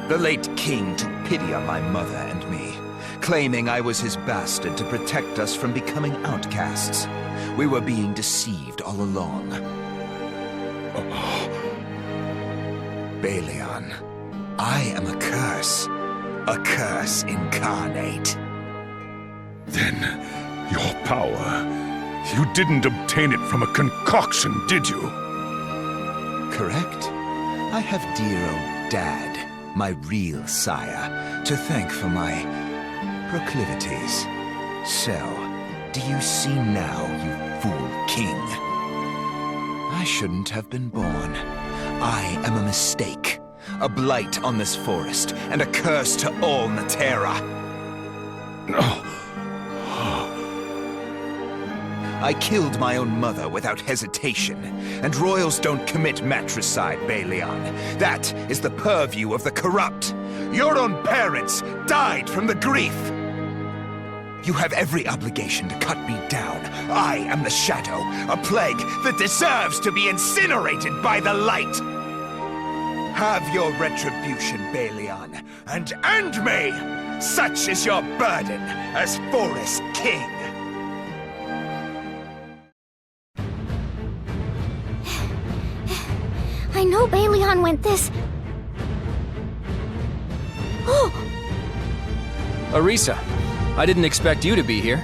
The late king took pity on my mother and me, claiming I was his bastard to protect us from becoming outcasts. We were being deceived all along. Balion, I am a curse incarnate. Then, your power, you didn't obtain it from a concoction, did you? Correct. I have dear old Dad, my real sire, to thank for my proclivities. So, do you see now, you fool king? I shouldn't have been born. I am a mistake, a blight on this forest, and a curse to all Naterra. No. I killed my own mother without hesitation, and royals don't commit matricide, Balion. That is the purview of the corrupt. Your own parents died from the grief. You have every obligation to cut me down. I am the shadow, a plague that deserves to be incinerated by the light. Have your retribution, Balion, and end me! Such is your burden as Forest King. I know Balion went this... Oh! Arisa, I didn't expect you to be here.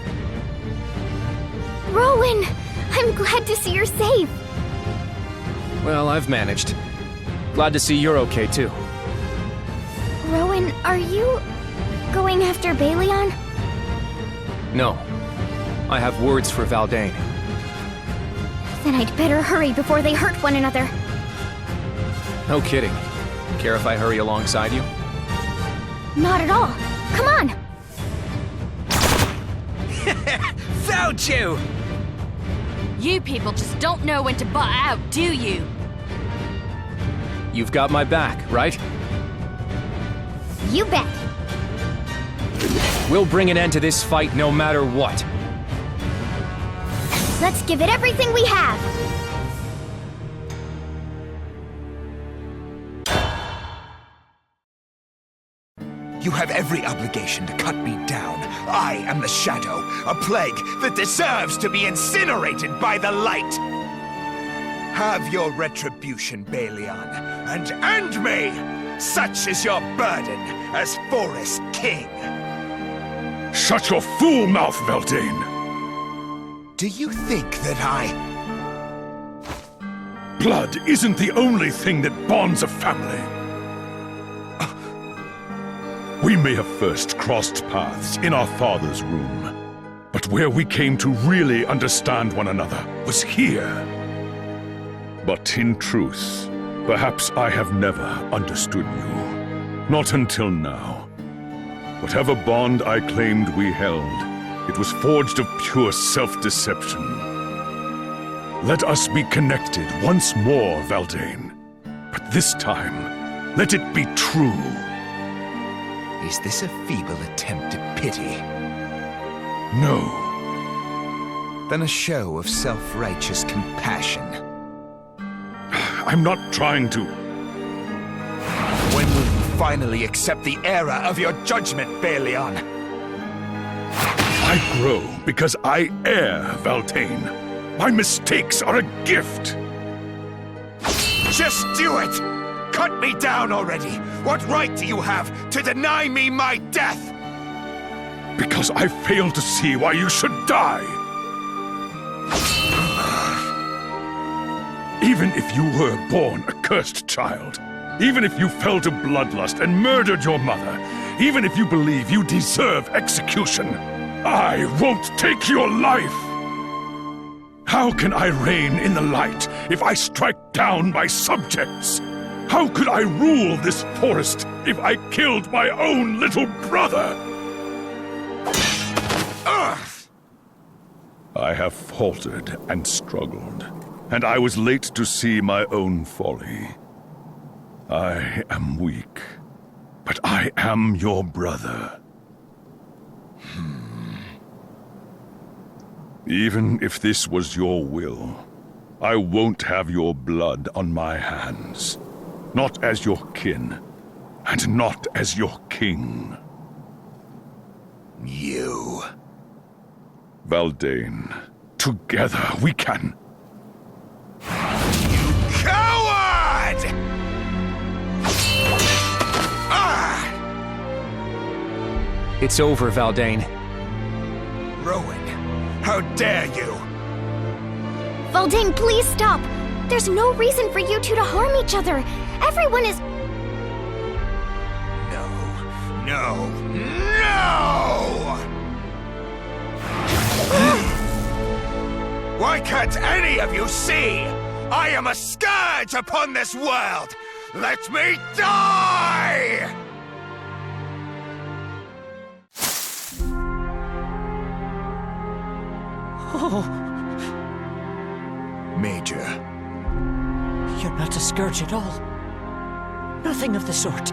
Rowan! I'm glad to see you're safe! Well, I've managed. Glad to see you're okay, too. Rowan, are you... going after Balion? No. I have words for Valdane. Then I'd better hurry before they hurt one another. No kidding. Care if I hurry alongside you? Not at all. Come on! Found you! You people just don't know when to butt out, do you? You've got my back, right? You bet. We'll bring an end to this fight no matter what. Let's give it everything we have! You have every obligation to cut me down. I am the Shadow, a plague that deserves to be incinerated by the light. Have your retribution, Balion, and end me! Such is your burden as Forest King. Shut your fool mouth, Veldane! Do you think that Blood isn't the only thing that bonds a family. We may have first crossed paths in our father's room, but where we came to really understand one another was here. But in truth, perhaps I have never understood you. Not until now. Whatever bond I claimed we held, it was forged of pure self-deception. Let us be connected once more, Veldane. But this time, let it be true. Is this a feeble attempt at pity? No. Then a show of self-righteous compassion. I'm not trying to... When will you finally accept the error of your judgment, Balion? I grow because I err, Veldane. My mistakes are a gift. Just do it! Cut me down already! What right do you have to deny me my death? Because I failed to see why you should die. Even if you were born a cursed child, even if you fell to bloodlust and murdered your mother, even if you believe you deserve execution, I won't take your life! How can I reign in the light if I strike down my subjects? How could I rule this forest if I killed my own little brother? I have faltered and struggled, and I was late to see my own folly. I am weak, but I am your brother. Even if this was your will, I won't have your blood on my hands. Not as your kin, and not as your king. You... Veldane, together we can... You coward! It's over, Veldane. Rowan, how dare you! Veldane, please stop! There's no reason for you two to harm each other! Everyone is... No! Why can't any of you see? I am a scourge upon this world! Let me die! Oh. Major. You're not a scourge at all. Nothing of the sort.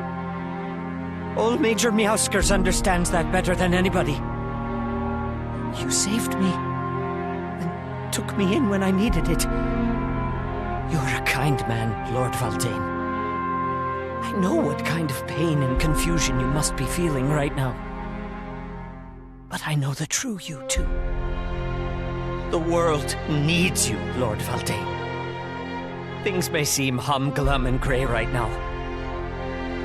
Old Major Meowskers understands that better than anybody. You saved me, and took me in when I needed it. You're a kind man, Lord Veldane. I know what kind of pain and confusion you must be feeling right now. But I know the true you, too. The world needs you, Lord Veldane. Things may seem humglum and grey right now,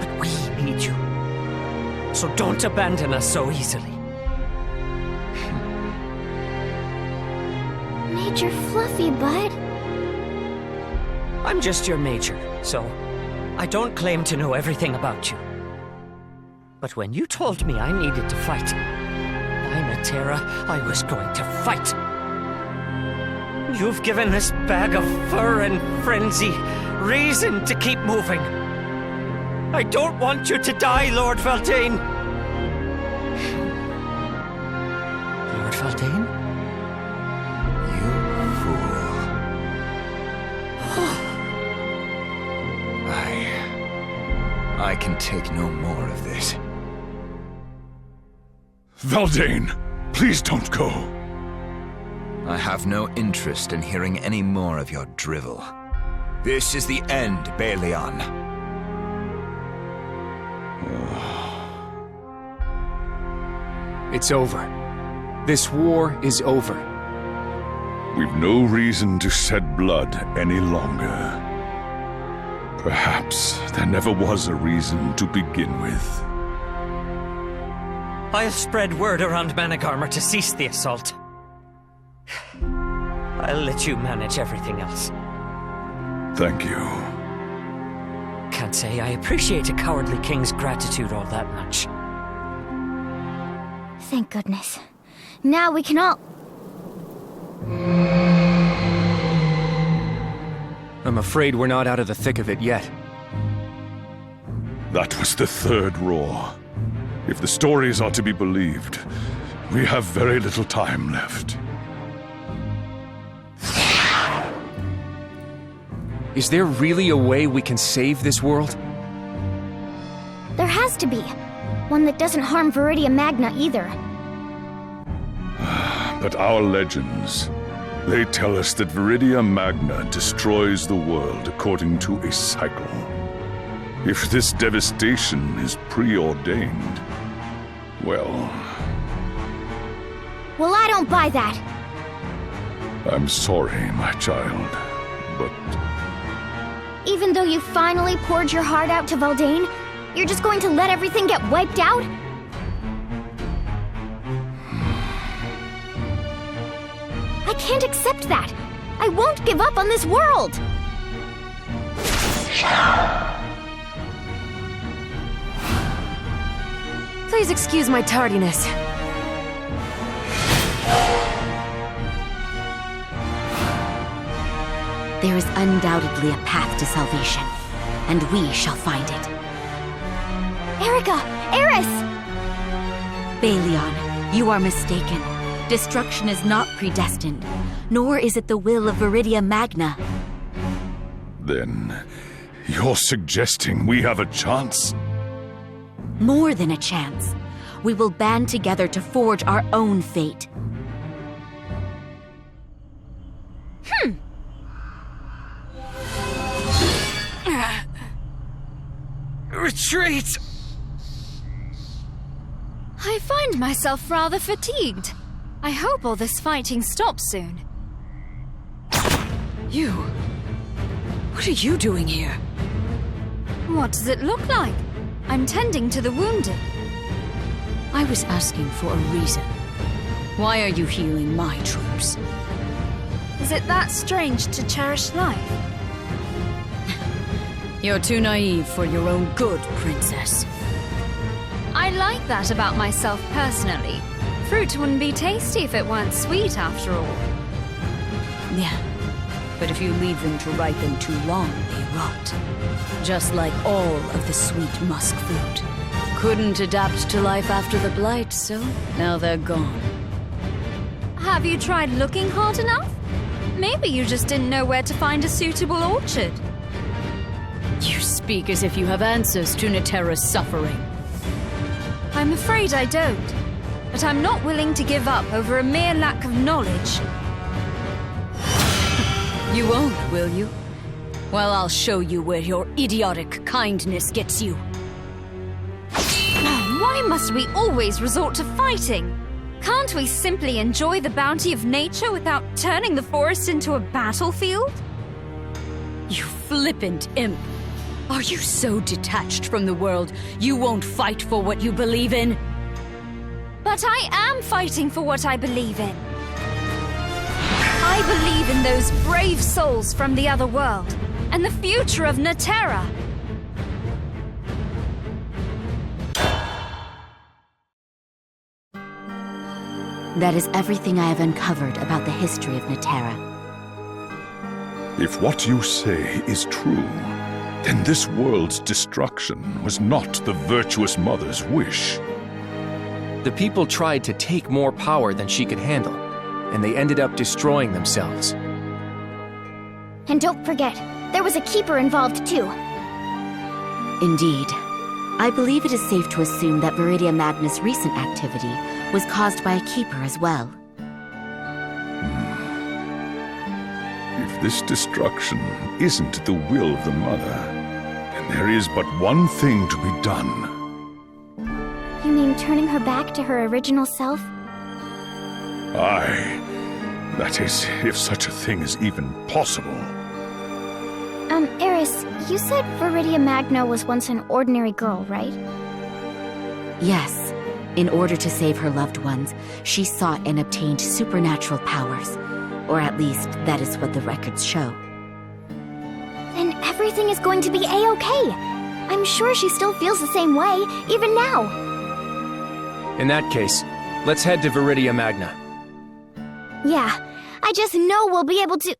but we need you. So don't abandon us so easily. Major Fluffy, bud. I'm just your major, so I don't claim to know everything about you. But when you told me I needed to fight, by Naterra, I was going to fight. You've given this bag of fur and frenzy reason to keep moving. I don't want you to die, Lord Veldane. Lord Veldane? You fool. I can take no more of this. Veldane, please don't go. I have no interest in hearing any more of your drivel. This is the end, Balion. It's over. This war is over. We've no reason to shed blood any longer. Perhaps there never was a reason to begin with. I'll spread word around Manigarmr to cease the assault. I'll let you manage everything else. Thank you. Can't say I appreciate a cowardly king's gratitude all that much. Thank goodness. Now we can all... I'm afraid we're not out of the thick of it yet. That was the third roar. If the stories are to be believed, we have very little time left. Is there really a way we can save this world? There has to be. One that doesn't harm Viridia Magna either. But our legends, they tell us that Viridia Magna destroys the world according to a cycle. If this devastation is preordained, well... Well, I don't buy that. I'm sorry, my child, but... Even though you finally poured your heart out to Valdane, you're just going to let everything get wiped out? I can't accept that. I won't give up on this world. Please excuse my tardiness. There is undoubtedly a path to salvation, and we shall find it. Erica! Eris! Balion, you are mistaken. Destruction is not predestined, nor is it the will of Viridia Magna. Then, you're suggesting we have a chance? More than a chance. We will band together to forge our own fate. Retreat! I find myself rather fatigued. I hope all this fighting stops soon. You? What are you doing here? What does it look like? I'm tending to the wounded. I was asking for a reason. Why are you healing my troops? Is it that strange to cherish life? You're too naive for your own good, princess. I like that about myself personally. Fruit wouldn't be tasty if it weren't sweet, after all. Yeah, but if you leave them to ripen too long, they rot. Just like all of the sweet musk food. Couldn't adapt to life after the blight, so now they're gone. Have you tried looking hard enough? Maybe you just didn't know where to find a suitable orchard. You speak as if you have answers to Naterra's suffering. I'm afraid I don't. But I'm not willing to give up over a mere lack of knowledge. You won't, will you? Well, I'll show you where your idiotic kindness gets you. Why must we always resort to fighting? Can't we simply enjoy the bounty of nature without turning the forest into a battlefield? You flippant imp. Are you so detached from the world you won't fight for what you believe in? But I am fighting for what I believe in. I believe in those brave souls from the other world, and the future of Naterra. That is everything I have uncovered about the history of Naterra. If what you say is true, then this world's destruction was not the virtuous mother's wish. The people tried to take more power than she could handle, and they ended up destroying themselves. And don't forget, there was a keeper involved too. Indeed. I believe it is safe to assume that Viridia Magna's recent activity was caused by a keeper as well. This destruction isn't the will of the Mother, and there is but one thing to be done. You mean turning her back to her original self? Aye. That is, if such a thing is even possible. Eris, you said Viridia Magna was once an ordinary girl, right? Yes. In order to save her loved ones, she sought and obtained supernatural powers. Or at least, that is what the records show. Then everything is going to be A-okay. I'm sure she still feels the same way, even now. In that case, let's head to Viridia Magna. Yeah, I just know we'll be able to...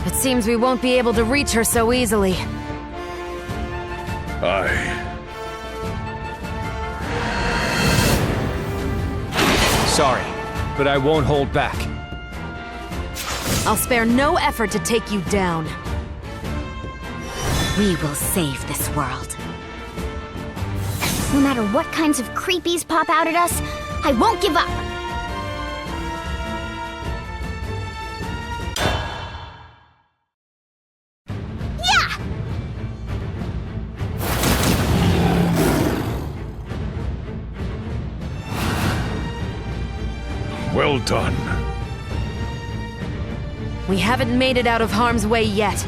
It seems we won't be able to reach her so easily. Aye. Sorry, but I won't hold back. I'll spare no effort to take you down. We will save this world. No matter what kinds of creepies pop out at us, I won't give up! Yeah! Well done. We haven't made it out of harm's way yet.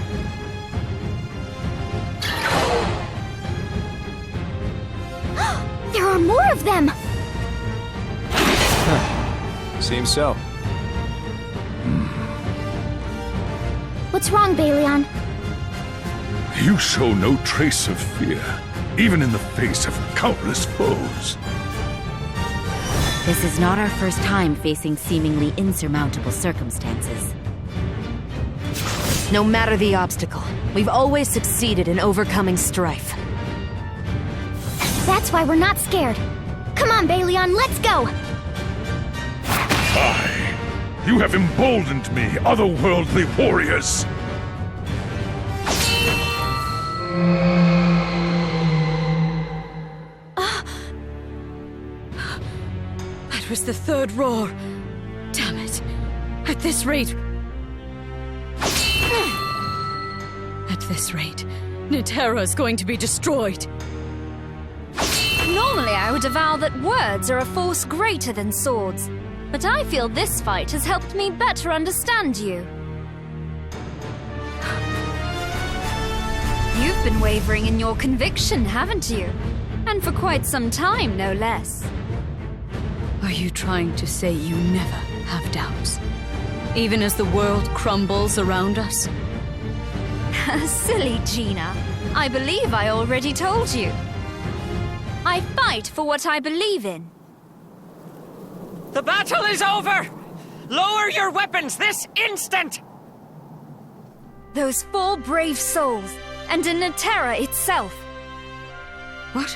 There are more of them! Seems so. What's wrong, Balion? You show no trace of fear, even in the face of countless foes. This is not our first time facing seemingly insurmountable circumstances. No matter the obstacle, we've always succeeded in overcoming strife. That's why we're not scared. Come on, Balion, let's go! Aye. You have emboldened me, otherworldly warriors! That was the third roar. Damn it. At this rate... At this rate, Naterra's going to be destroyed. Normally I would avow that words are a force greater than swords, but I feel this fight has helped me better understand you. You've been wavering in your conviction, haven't you? And for quite some time, no less. Are you trying to say you never have doubts? Even as the world crumbles around us? Silly Gina. I believe I already told you. I fight for what I believe in. The battle is over! Lower your weapons this instant! Those 4 brave souls, and in Naterra itself. What?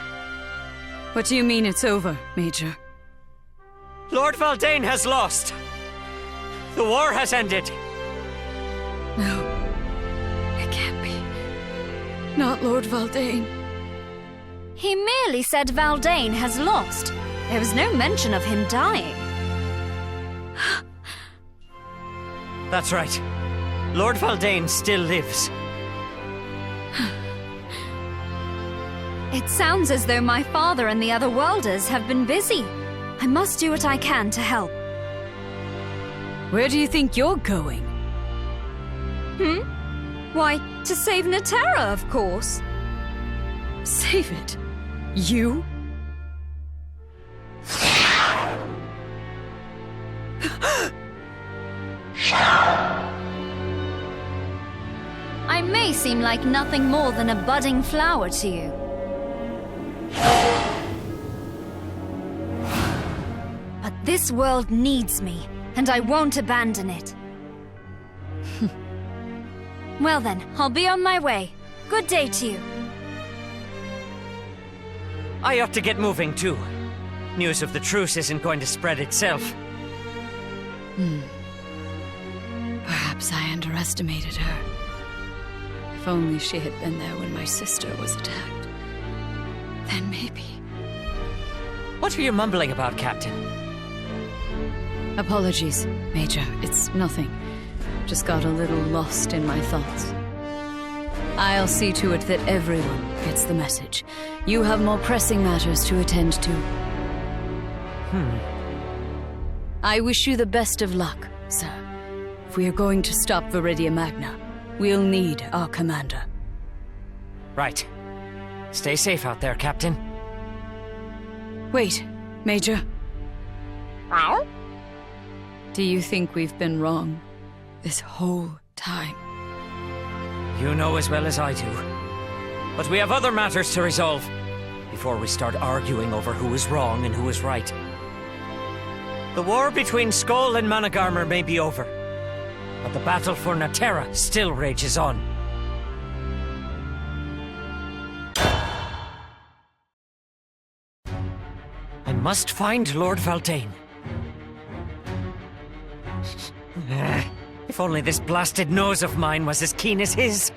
What do you mean it's over, Major? Lord Valdane has lost. The war has ended. No. It can't be. Not Lord Valdane. He merely said Valdane has lost. There was no mention of him dying. That's right. Lord Valdane still lives. It sounds as though my father and the other Worlders have been busy. I must do what I can to help. Where do you think you're going? Why, to save Naterra, of course. Save it? You? I may seem like nothing more than a budding flower to you. But this world needs me, and I won't abandon it. Well then, I'll be on my way. Good day to you. I ought to get moving too. News of the truce isn't going to spread itself. Perhaps I underestimated her. If only she had been there when my sister was attacked. Then maybe... What are you mumbling about, Captain? Apologies, Major. It's nothing. Just got a little lost in my thoughts. I'll see to it that everyone gets the message. You have more pressing matters to attend to. I wish you the best of luck, sir. If we are going to stop Viridia Magna, we'll need our commander. Right. Stay safe out there, Captain. Wait, Major. Do you think we've been wrong this whole time? You know as well as I do. But we have other matters to resolve before we start arguing over who is wrong and who is right. The war between Skoll and Managarmr may be over, but the battle for Naterra still rages on. I must find Lord Valdane. If only this blasted nose of mine was as keen as his.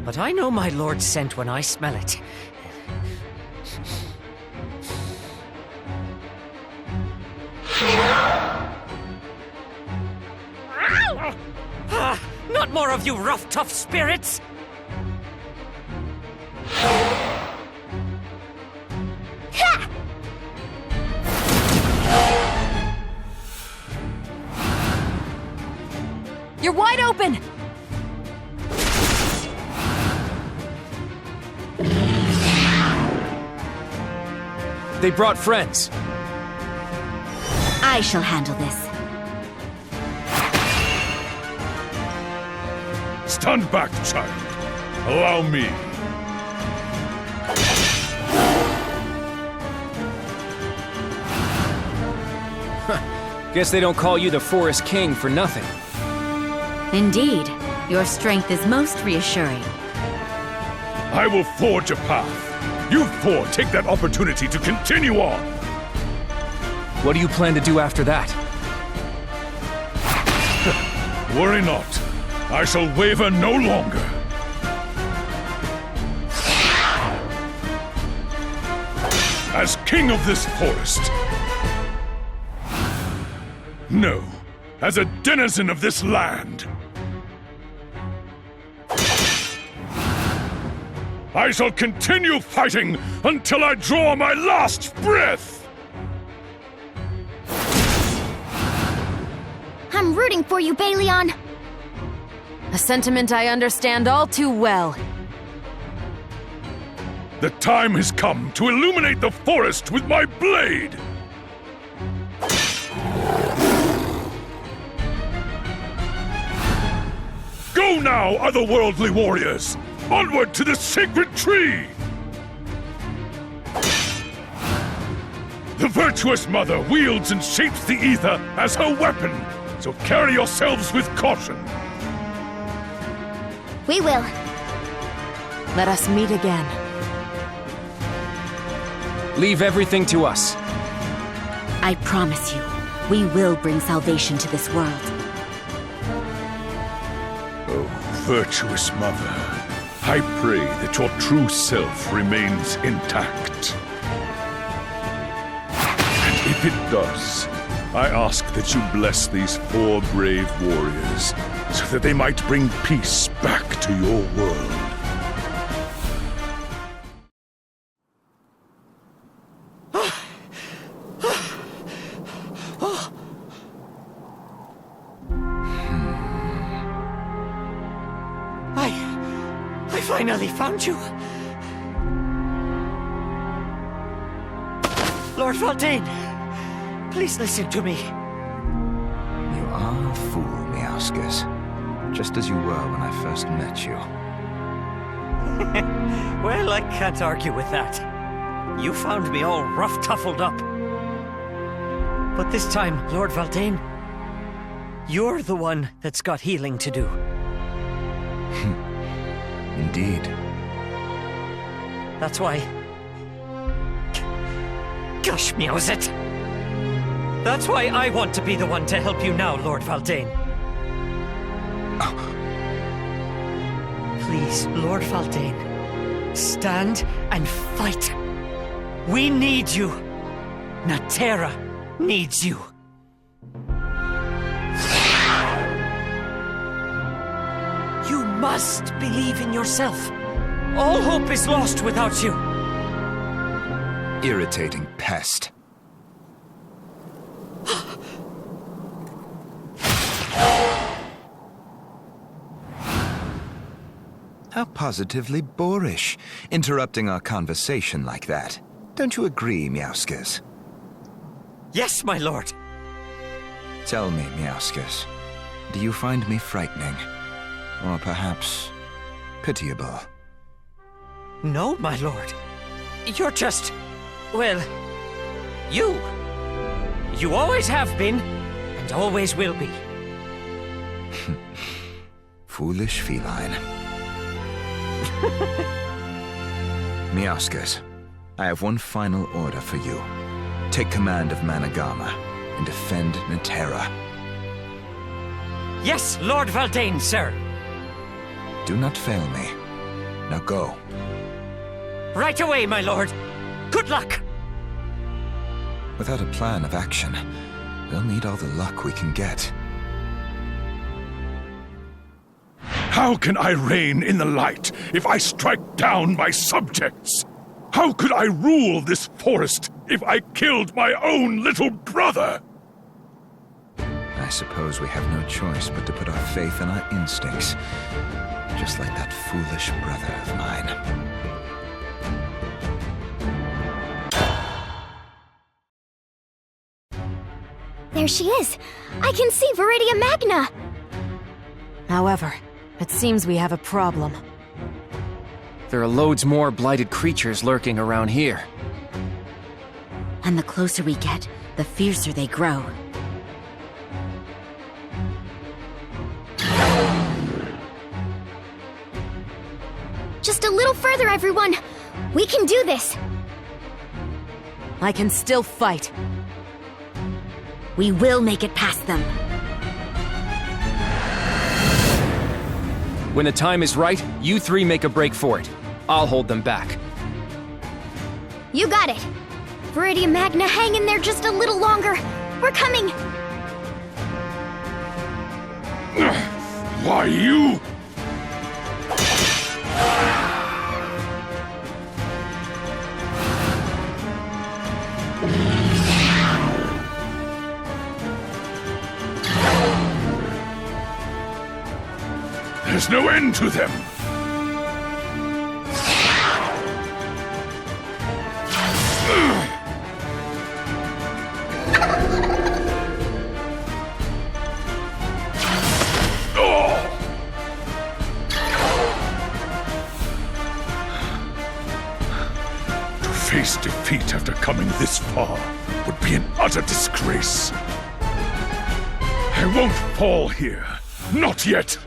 But I know my lord's scent when I smell it. Not more of you rough, tough spirits! You're wide open! They brought friends. I shall handle this. Stand back, child. Allow me. Guess they don't call you the Forest King for nothing. Indeed. Your strength is most reassuring. I will forge a path. You four take that opportunity to continue on. What do you plan to do after that? Worry not. I shall waver no longer. As king of this forest. No, as a denizen of this land. I shall continue fighting until I draw my last breath! I'm rooting for you, Balion! A sentiment I understand all too well. The time has come to illuminate the forest with my blade! Go now, otherworldly warriors! Onward to the sacred tree! The virtuous mother wields and shapes the ether as her weapon, so carry yourselves with caution. We will. Let us meet again. Leave everything to us. I promise you, we will bring salvation to this world. Oh, virtuous mother. I pray that your true self remains intact. And if it does, I ask that you bless these 4 brave warriors, so that they might bring peace back to your world. I finally found you. Lord Valdane, please listen to me. You are a fool, Miauskas. Just as you were when I first met you. Well, I can't argue with that. You found me all rough-tuffled up. But this time, Lord Valdane, you're the one that's got healing to do. Indeed. That's why... Gosh, meows it! That's why I want to be the one to help you now, Lord Valdane. Please, Lord Valdane, stand and fight. We need you. Naterra needs you. You must believe in yourself. All hope is lost without you. Irritating pest. How positively boorish, interrupting our conversation like that. Don't you agree, Meowskers? Yes, my lord. Tell me, Meowskers, do you find me frightening? Or perhaps pitiable? No, my lord. You're just... well... you. You always have been, and always will be. Foolish feline. Meowskers, I have one final order for you. Take command of Managama and defend Naterra. Yes, Lord Valdane, sir. Do not fail me. Now go. Right away, my lord. Good luck. Without a plan of action, we'll need all the luck we can get. How can I reign in the light if I strike down my subjects? How could I rule this forest if I killed my own little brother? I suppose we have no choice but to put our faith in our instincts, just like that foolish brother of mine. There she is! I can see Viridia Magna! However, it seems we have a problem. There are loads more blighted creatures lurking around here. And the closer we get, the fiercer they grow. Just a little further, everyone! We can do this! I can still fight. We will make it past them. When the time is right, you three make a break for it. I'll hold them back. You got it! Viridia Magna, hang in there just a little longer! We're coming! Why, you... There's no end to them! To face defeat after coming this far would be an utter disgrace. I won't fall here. Not yet!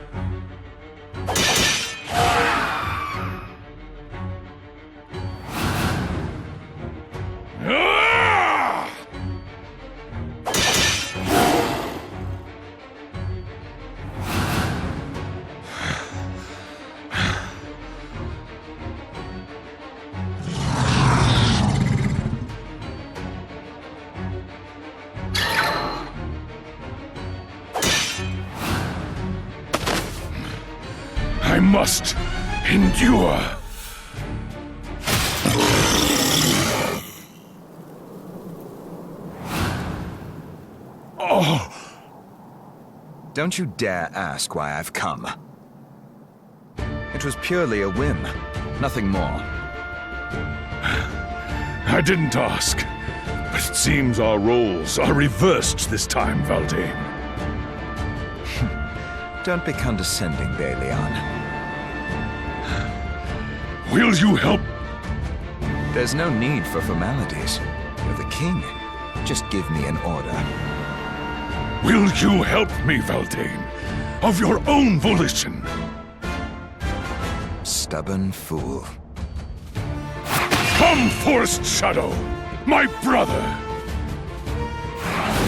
I must endure. Oh. Don't you dare ask why I've come. It was purely a whim, nothing more. I didn't ask, but it seems our roles are reversed this time, Valdane. Don't be condescending, Baleon. Will you help? There's no need for formalities. You're the king. Just give me an order. Will you help me, Valdane? Of your own volition? Stubborn fool. Come, Forest Shadow, my brother!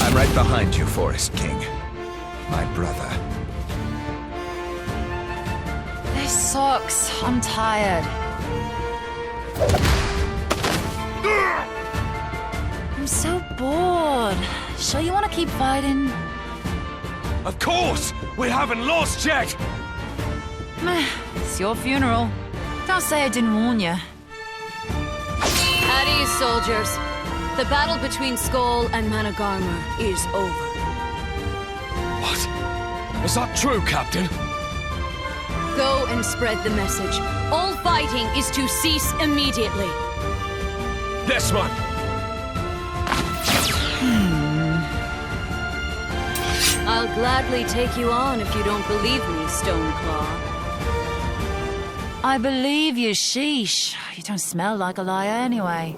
I'm right behind you, Forest King. My brother. This sucks. I'm tired. so bored. Sure you want to keep fighting? Of course! We haven't lost yet! Meh, it's your funeral. Don't say I didn't warn you. At ease, soldiers. The battle between Skull and Managarma is over. What? Is that true, Captain? Go and spread the message. All fighting is to cease immediately. Yes, man! I'll gladly take you on if you don't believe me, Stoneclaw. I believe you, sheesh. You don't smell like a liar anyway.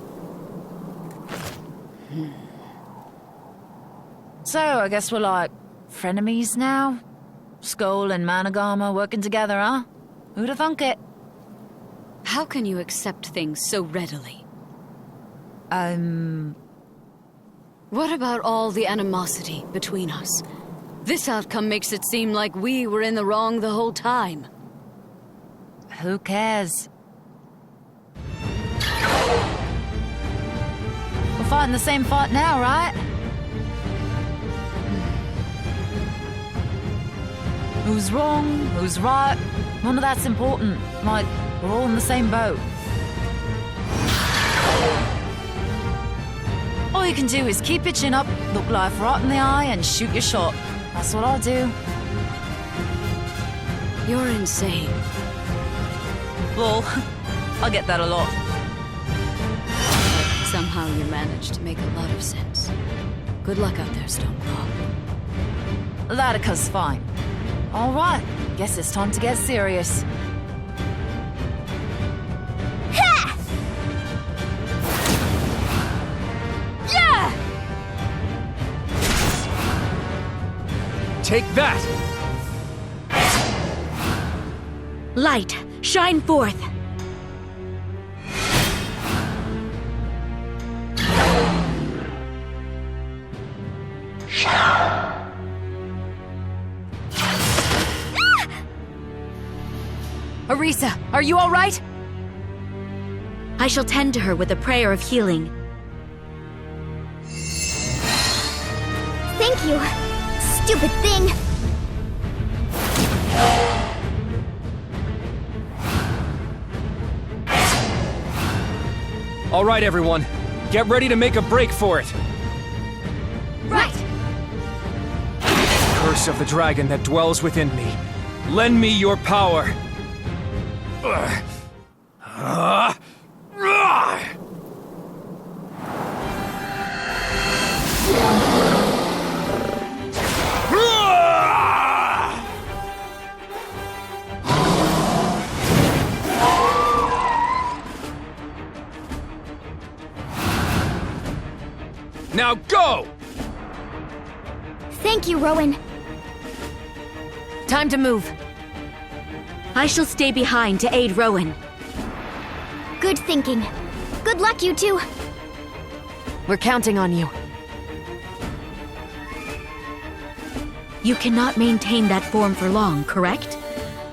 So, I guess we're like frenemies now? Skull and Managarma working together, huh? Who'd have thunk it? How can you accept things so readily? What about all the animosity between us? This outcome makes it seem like we were in the wrong the whole time. Who cares? We're fighting the same fight now, right? Who's wrong? Who's right? None of that's important. Like, we're all in the same boat. All you can do is keep your chin up, look life right in the eye, and shoot your shot. That's what I'll do. You're insane. Well, I get that a lot. Somehow you managed to make a lot of sense. Good luck out there, Stoneclaw. Latica's fine. All right, guess it's time to get serious. Ha! Yeah! Take that! Light, shine forth! Arisa, are you all right? I shall tend to her with a prayer of healing. Thank you, stupid thing. All right, everyone. Get ready to make a break for it. Right. Curse of the dragon that dwells within me. Lend me your power. Now go! Thank you, Rowan. Time to move. I shall stay behind to aid Rowan. Good thinking. Good luck, you two. We're counting on you. You cannot maintain that form for long, correct?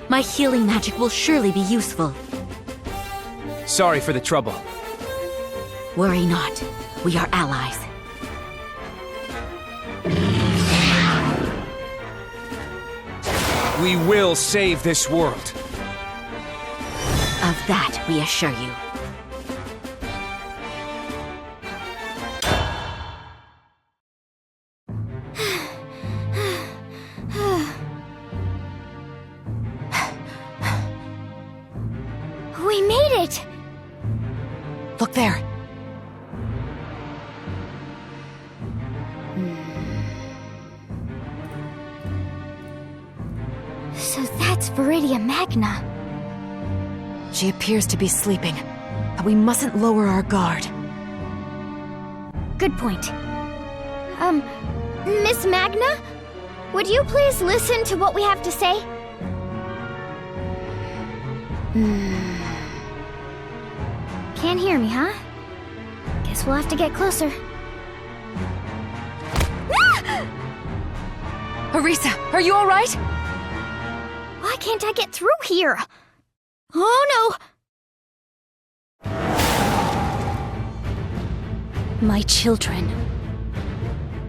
My healing magic will surely be useful. Sorry for the trouble. Worry not. We are allies. We will save this world. Of that, we assure you. We made it! Look there. So that's Viridia Magna. She appears to be sleeping, but we mustn't lower our guard. Good point. Miss Magna? Would you please listen to what we have to say? Can't hear me, huh? Guess we'll have to get closer. Arisa, are you all right? Why can't I get through here? Oh no! My children.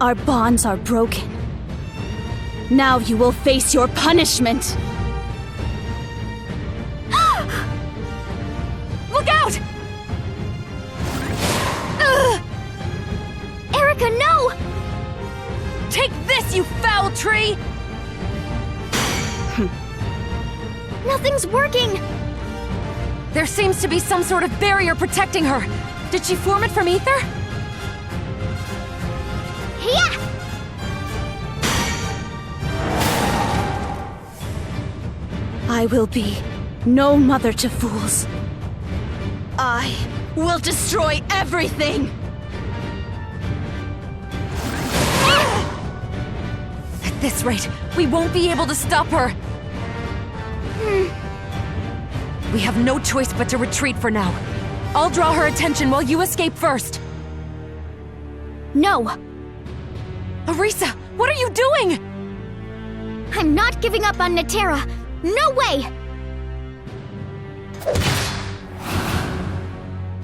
Our bonds are broken. Now you will face your punishment! Look out! Erica, no! Take this, you foul tree! Nothing's working! There seems to be some sort of barrier protecting her. Did she form it from ether? Yeah! I will be no mother to fools. I will destroy everything! At this rate, we won't be able to stop her. We have no choice but to retreat for now. I'll draw her attention while you escape first. No! Arisa, what are you doing? I'm not giving up on Naterra! No way!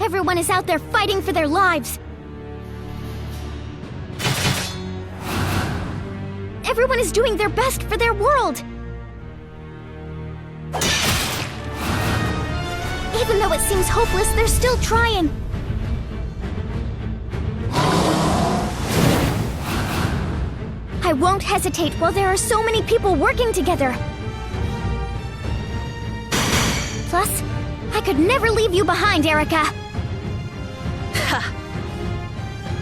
Everyone is out there fighting for their lives. Everyone is doing their best for their world. Even though it seems hopeless, they're still trying. I won't hesitate while there are so many people working together. Plus, I could never leave you behind, Erica.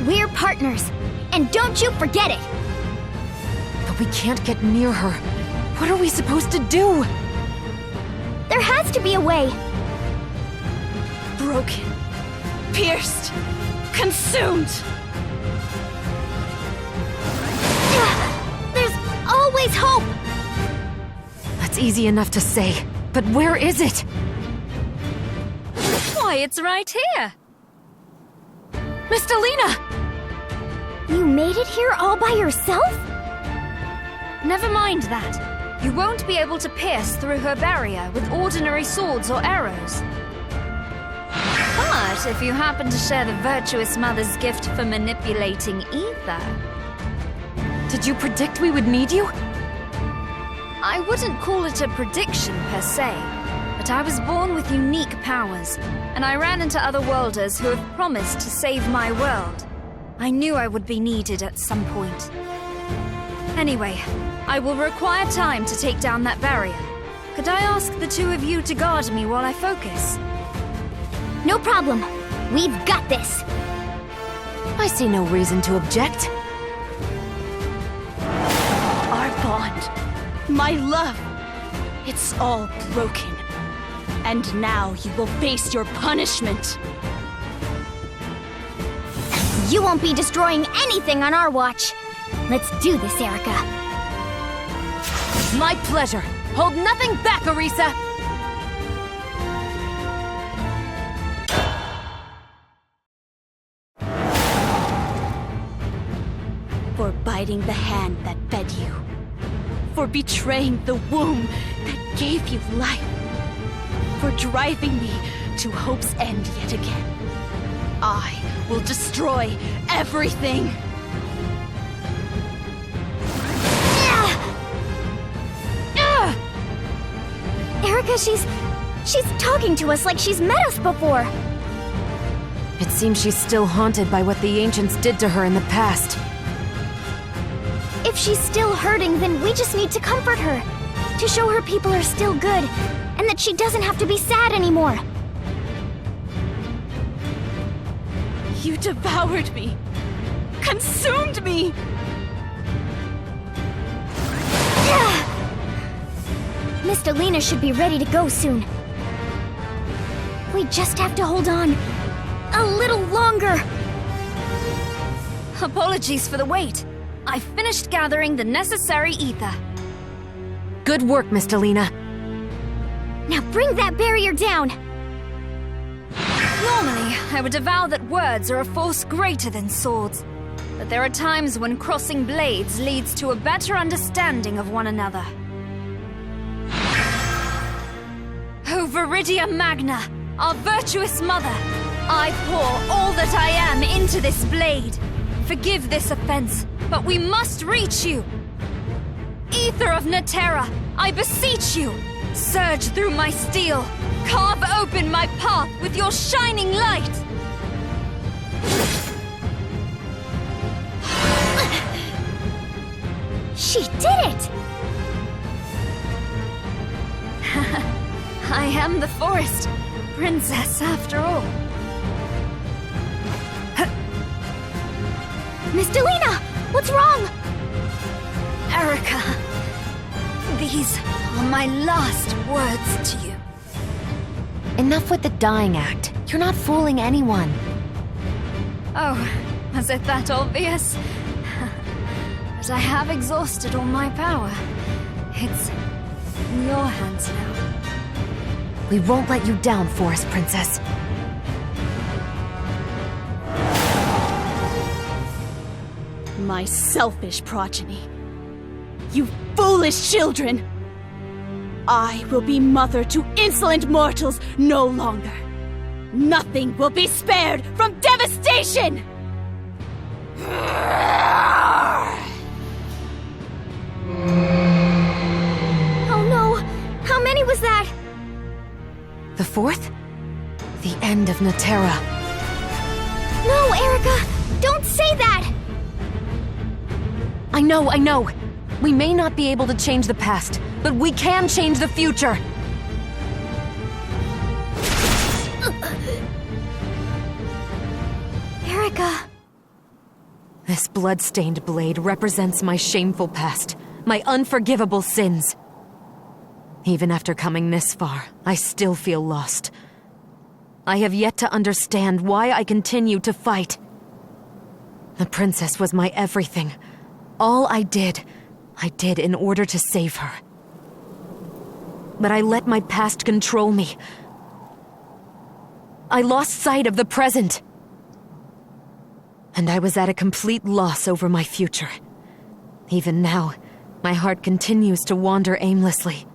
We're partners, and don't you forget it! But we can't get near her. What are we supposed to do? There has to be a way. Broken, pierced, consumed. There's always hope! That's easy enough to say, but where is it? Why, it's right here! Mr. Lena! You made it here all by yourself? Never mind that. You won't be able to pierce through her barrier with ordinary swords or arrows. But if you happen to share the virtuous mother's gift for manipulating ether... Did you predict we would need you? I wouldn't call it a prediction per se, but I was born with unique powers, and I ran into other worlders who have promised to save my world. I knew I would be needed at some point. Anyway, I will require time to take down that barrier. Could I ask the two of you to guard me while I focus? No problem. We've got this. I see no reason to object. Our bond, my love, it's all broken. And now you will face your punishment. You won't be destroying anything on our watch. Let's do this, Erica. My pleasure. Hold nothing back, Arisa! For biting the hand that fed you. For betraying the womb that gave you life. For driving me to hope's end yet again. I will destroy everything! Erica, she's talking to us like she's met us before. It seems she's still haunted by what the ancients did to her in the past. If she's still hurting, then we just need to comfort her. To show her people are still good, and that she doesn't have to be sad anymore. You devoured me! Consumed me! Mr. Lena should be ready to go soon. We just have to hold on a little longer. Apologies for the wait. I finished gathering the necessary ether. Good work, Mr. Lena. Now bring that barrier down. Normally, I would avow that words are a force greater than swords. But there are times when crossing blades leads to a better understanding of one another. O Viridia Magna, our virtuous mother, I pour all that I am into this blade. Forgive this offense, but we must reach you. Ether of Naterra, I beseech you, surge through my steel. Carve open my path with your shining light. She did it! I am the forest princess after all. Miss Delina, what's wrong? Erica, these are my last words to you. Enough with the dying act. You're not fooling anyone. Oh, was it that obvious? But I have exhausted all my power. It's in your hands now. We won't let you down, Forest Princess. My selfish progeny. You foolish children! I will be mother to insolent mortals no longer. Nothing will be spared from devastation! Oh no! How many was that? The fourth? The end of Naterra. No, Erica! Don't say that! I know. We may not be able to change the past, but we can change the future. Erica. This blood-stained blade represents my shameful past, my unforgivable sins. Even after coming this far, I still feel lost. I have yet to understand why I continue to fight. The princess was my everything. All I did in order to save her. But I let my past control me. I lost sight of the present. And I was at a complete loss over my future. Even now, my heart continues to wander aimlessly.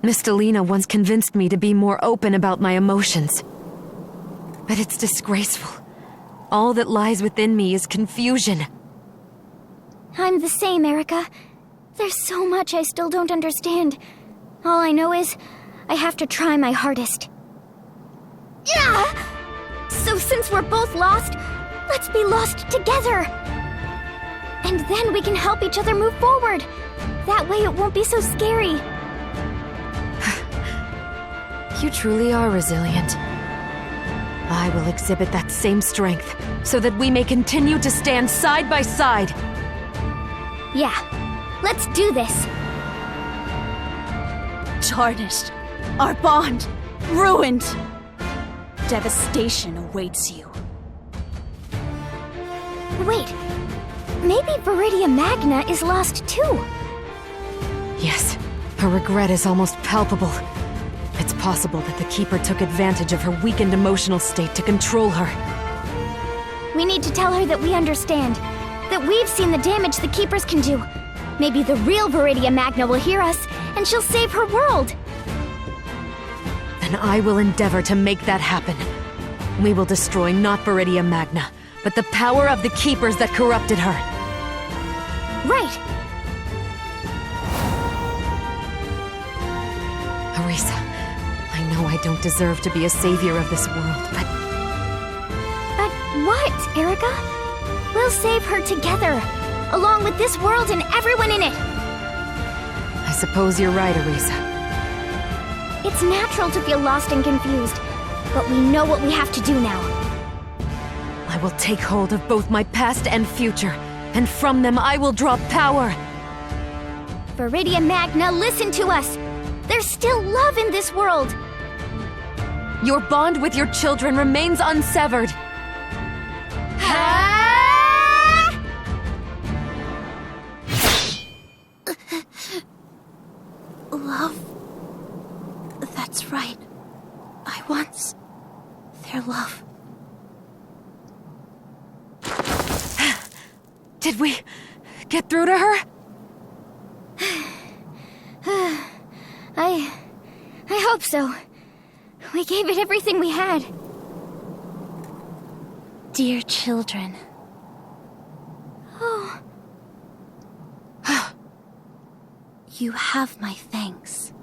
Miss Delina once convinced me to be more open about my emotions. But it's disgraceful. All that lies within me is confusion. I'm the same, Erica. There's so much I still don't understand. All I know is, I have to try my hardest. Yeah! So since we're both lost, let's be lost together! And then we can help each other move forward. That way it won't be so scary. You truly are resilient. I will exhibit that same strength, so that we may continue to stand side by side. Yeah, let's do this. Tarnished. Our bond. Ruined. Devastation awaits you. Wait, maybe Viridia Magna is lost too. Yes, her regret is almost palpable. It's possible that the Keeper took advantage of her weakened emotional state to control her. We need to tell her that we understand. That we've seen the damage the Keepers can do. Maybe the real Viridia Magna will hear us, and she'll save her world. Then I will endeavor to make that happen. We will destroy not Viridia Magna, but the power of the Keepers that corrupted her. Right. Arisa, I know I don't deserve to be a savior of this world, but... But what, Erica? We'll save her together, along with this world and everyone in it. I suppose you're right, Arisa. It's natural to feel lost and confused, but we know what we have to do now. I will take hold of both my past and future, and from them I will draw power. Viridia Magna, listen to us. There's still love in this world. Your bond with your children remains unsevered. Love. That's right. I want their love. Did we get through to her? I hope so. We gave it everything we had. Dear children. Oh. You have my thanks.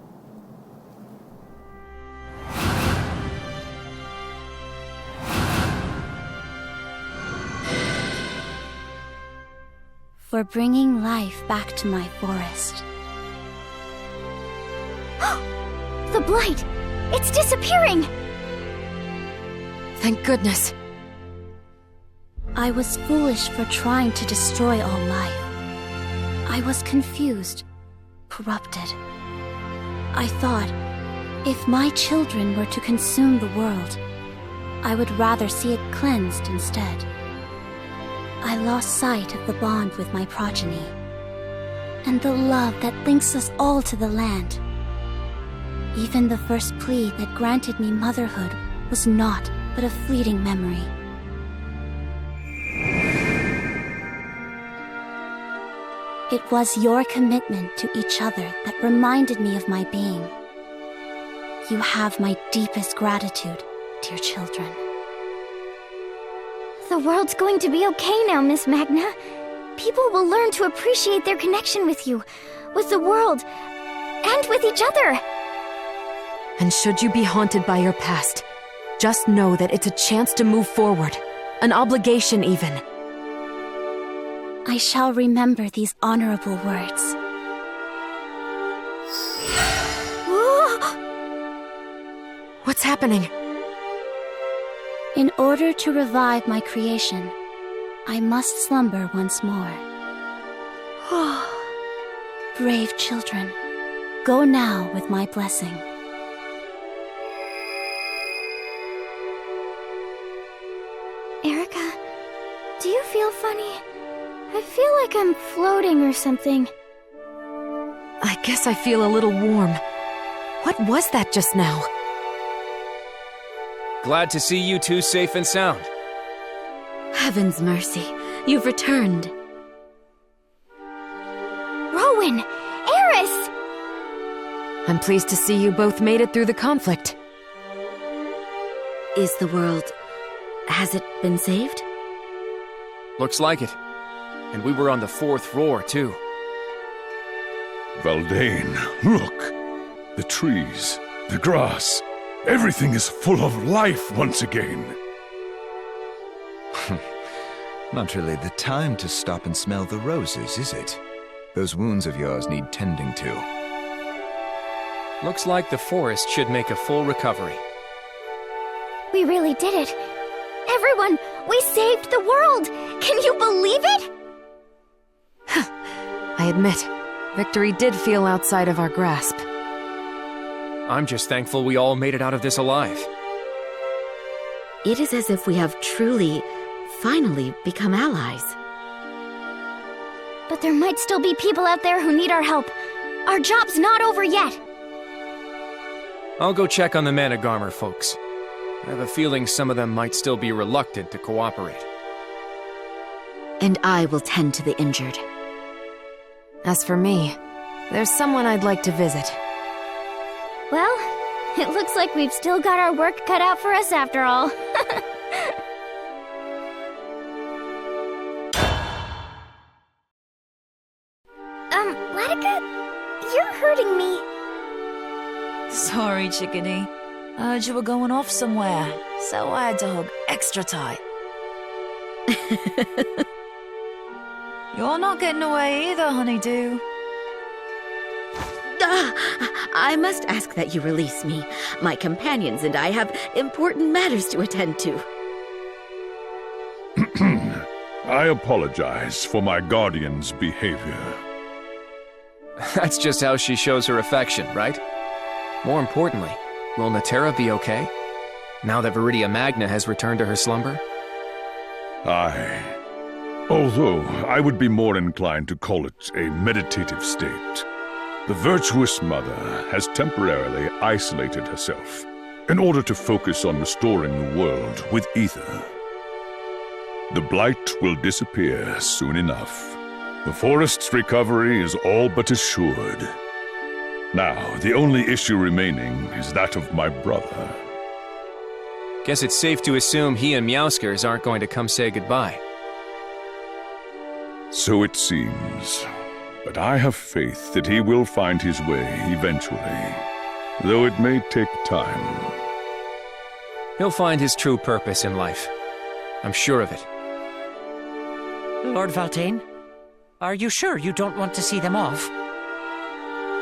For bringing life back to my forest. The blight! It's disappearing! Thank goodness. I was foolish for trying to destroy all life. I was confused, corrupted. I thought, if my children were to consume the world, I would rather see it cleansed instead. I lost sight of the bond with my progeny, and the love that links us all to the land. Even the first plea that granted me motherhood was naught but a fleeting memory. It was your commitment to each other that reminded me of my being. You have my deepest gratitude, dear children. The world's going to be okay now, Miss Magna. People will learn to appreciate their connection with you, with the world, and with each other. And should you be haunted by your past, just know that it's a chance to move forward. An obligation, even. I shall remember these honorable words. What's happening? In order to revive my creation, I must slumber once more. Brave children, go now with my blessing. Erica, do you feel funny? I feel like I'm floating or something. I guess I feel a little warm. What was that just now? Glad to see you two safe and sound. Heaven's mercy, you've returned. Rowan! Eris! I'm pleased to see you both made it through the conflict. Is the world... has it been saved? Looks like it. And we were on the fourth roar, too. Valdane, look! The trees, the grass, everything is full of life once again. Not really the time to stop and smell the roses, is it? Those wounds of yours need tending to. Looks like the forest should make a full recovery. We really did it. Everyone, we saved the world! Can you believe it? I admit, victory did feel outside of our grasp. I'm just thankful we all made it out of this alive. It is as if we have truly, finally become allies. But there might still be people out there who need our help. Our job's not over yet. I'll go check on the Managarmer folks. I have a feeling some of them might still be reluctant to cooperate. And I will tend to the injured. As for me, there's someone I'd like to visit. Well, it looks like we've still got our work cut out for us after all. Latika, you're hurting me. Sorry, chickadee. I heard you were going off somewhere, so I had to hug extra tight. You're not getting away either, honeydew. I must ask that you release me. My companions and I have important matters to attend to. I apologize for my guardian's behavior. That's just how she shows her affection, right? More importantly, will Naterra be okay? Now that Viridia Magna has returned to her slumber? Although I would be more inclined to call it a meditative state. The virtuous mother has temporarily isolated herself in order to focus on restoring the world with ether. The blight will disappear soon enough. The forest's recovery is all but assured. Now, the only issue remaining is that of my brother. Guess it's safe to assume he and Meowskers aren't going to come say goodbye. So it seems. But I have faith that he will find his way eventually, though it may take time. He'll find his true purpose in life. I'm sure of it. Lord Valtane, are you sure you don't want to see them off?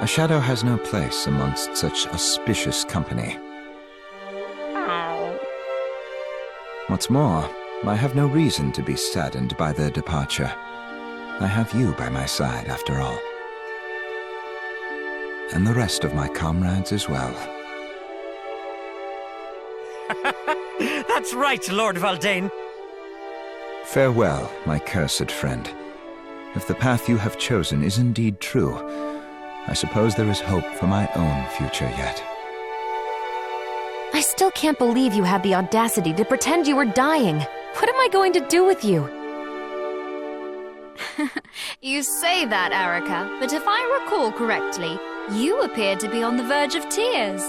A shadow has no place amongst such auspicious company. What's more, I have no reason to be saddened by their departure. I have you by my side, after all. And the rest of my comrades as well. That's right, Lord Valtane. Farewell, my cursed friend. If the path you have chosen is indeed true, I suppose there is hope for my own future yet. I still can't believe you had the audacity to pretend you were dying. What am I going to do with you? You say that, Erica, but if I recall correctly, you appeared to be on the verge of tears.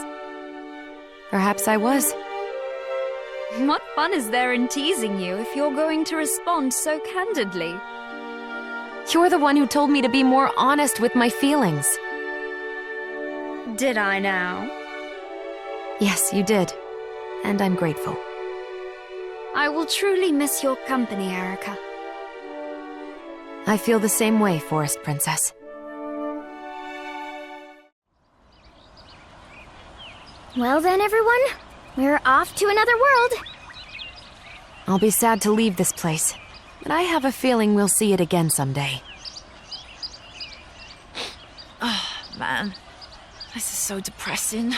Perhaps I was. What fun is there in teasing you if you're going to respond so candidly? You're the one who told me to be more honest with my feelings. Did I now? Yes, you did. And I'm grateful. I will truly miss your company, Erica. I feel the same way, Forest Princess. Well then, everyone, we're off to another world. I'll be sad to leave this place, but I have a feeling we'll see it again someday. Oh, man. This is so depressing.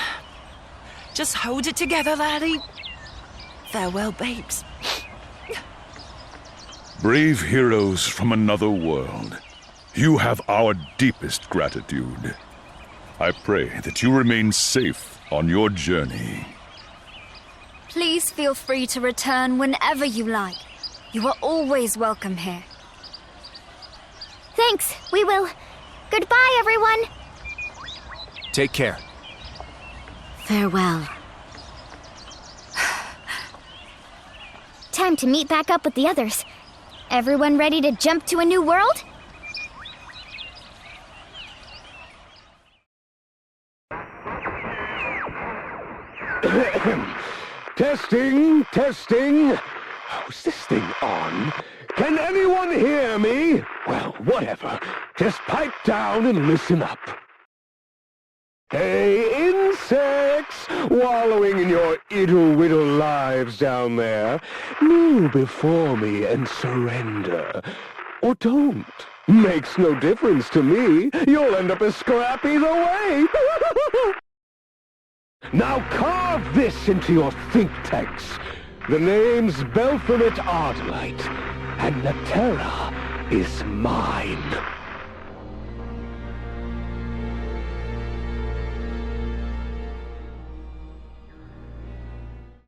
Just hold it together, laddie. Farewell, babes. Brave heroes from another world, you have our deepest gratitude. I pray that you remain safe on your journey. Please feel free to return whenever you like. You are always welcome here. Thanks, we will. Goodbye, everyone. Take care. Farewell. Time to meet back up with the others. Everyone ready to jump to a new world? Testing, testing. Oh, is this thing on? Can anyone hear me? Well, whatever. Just pipe down and listen up. Hey, insects! Wallowing in your iddle-widdle lives down there. Kneel before me and surrender. Or don't. Makes no difference to me. You'll end up as scrap either way. Now carve this into your think tanks. The name's Belphomet Ardlight, and Naterra is mine.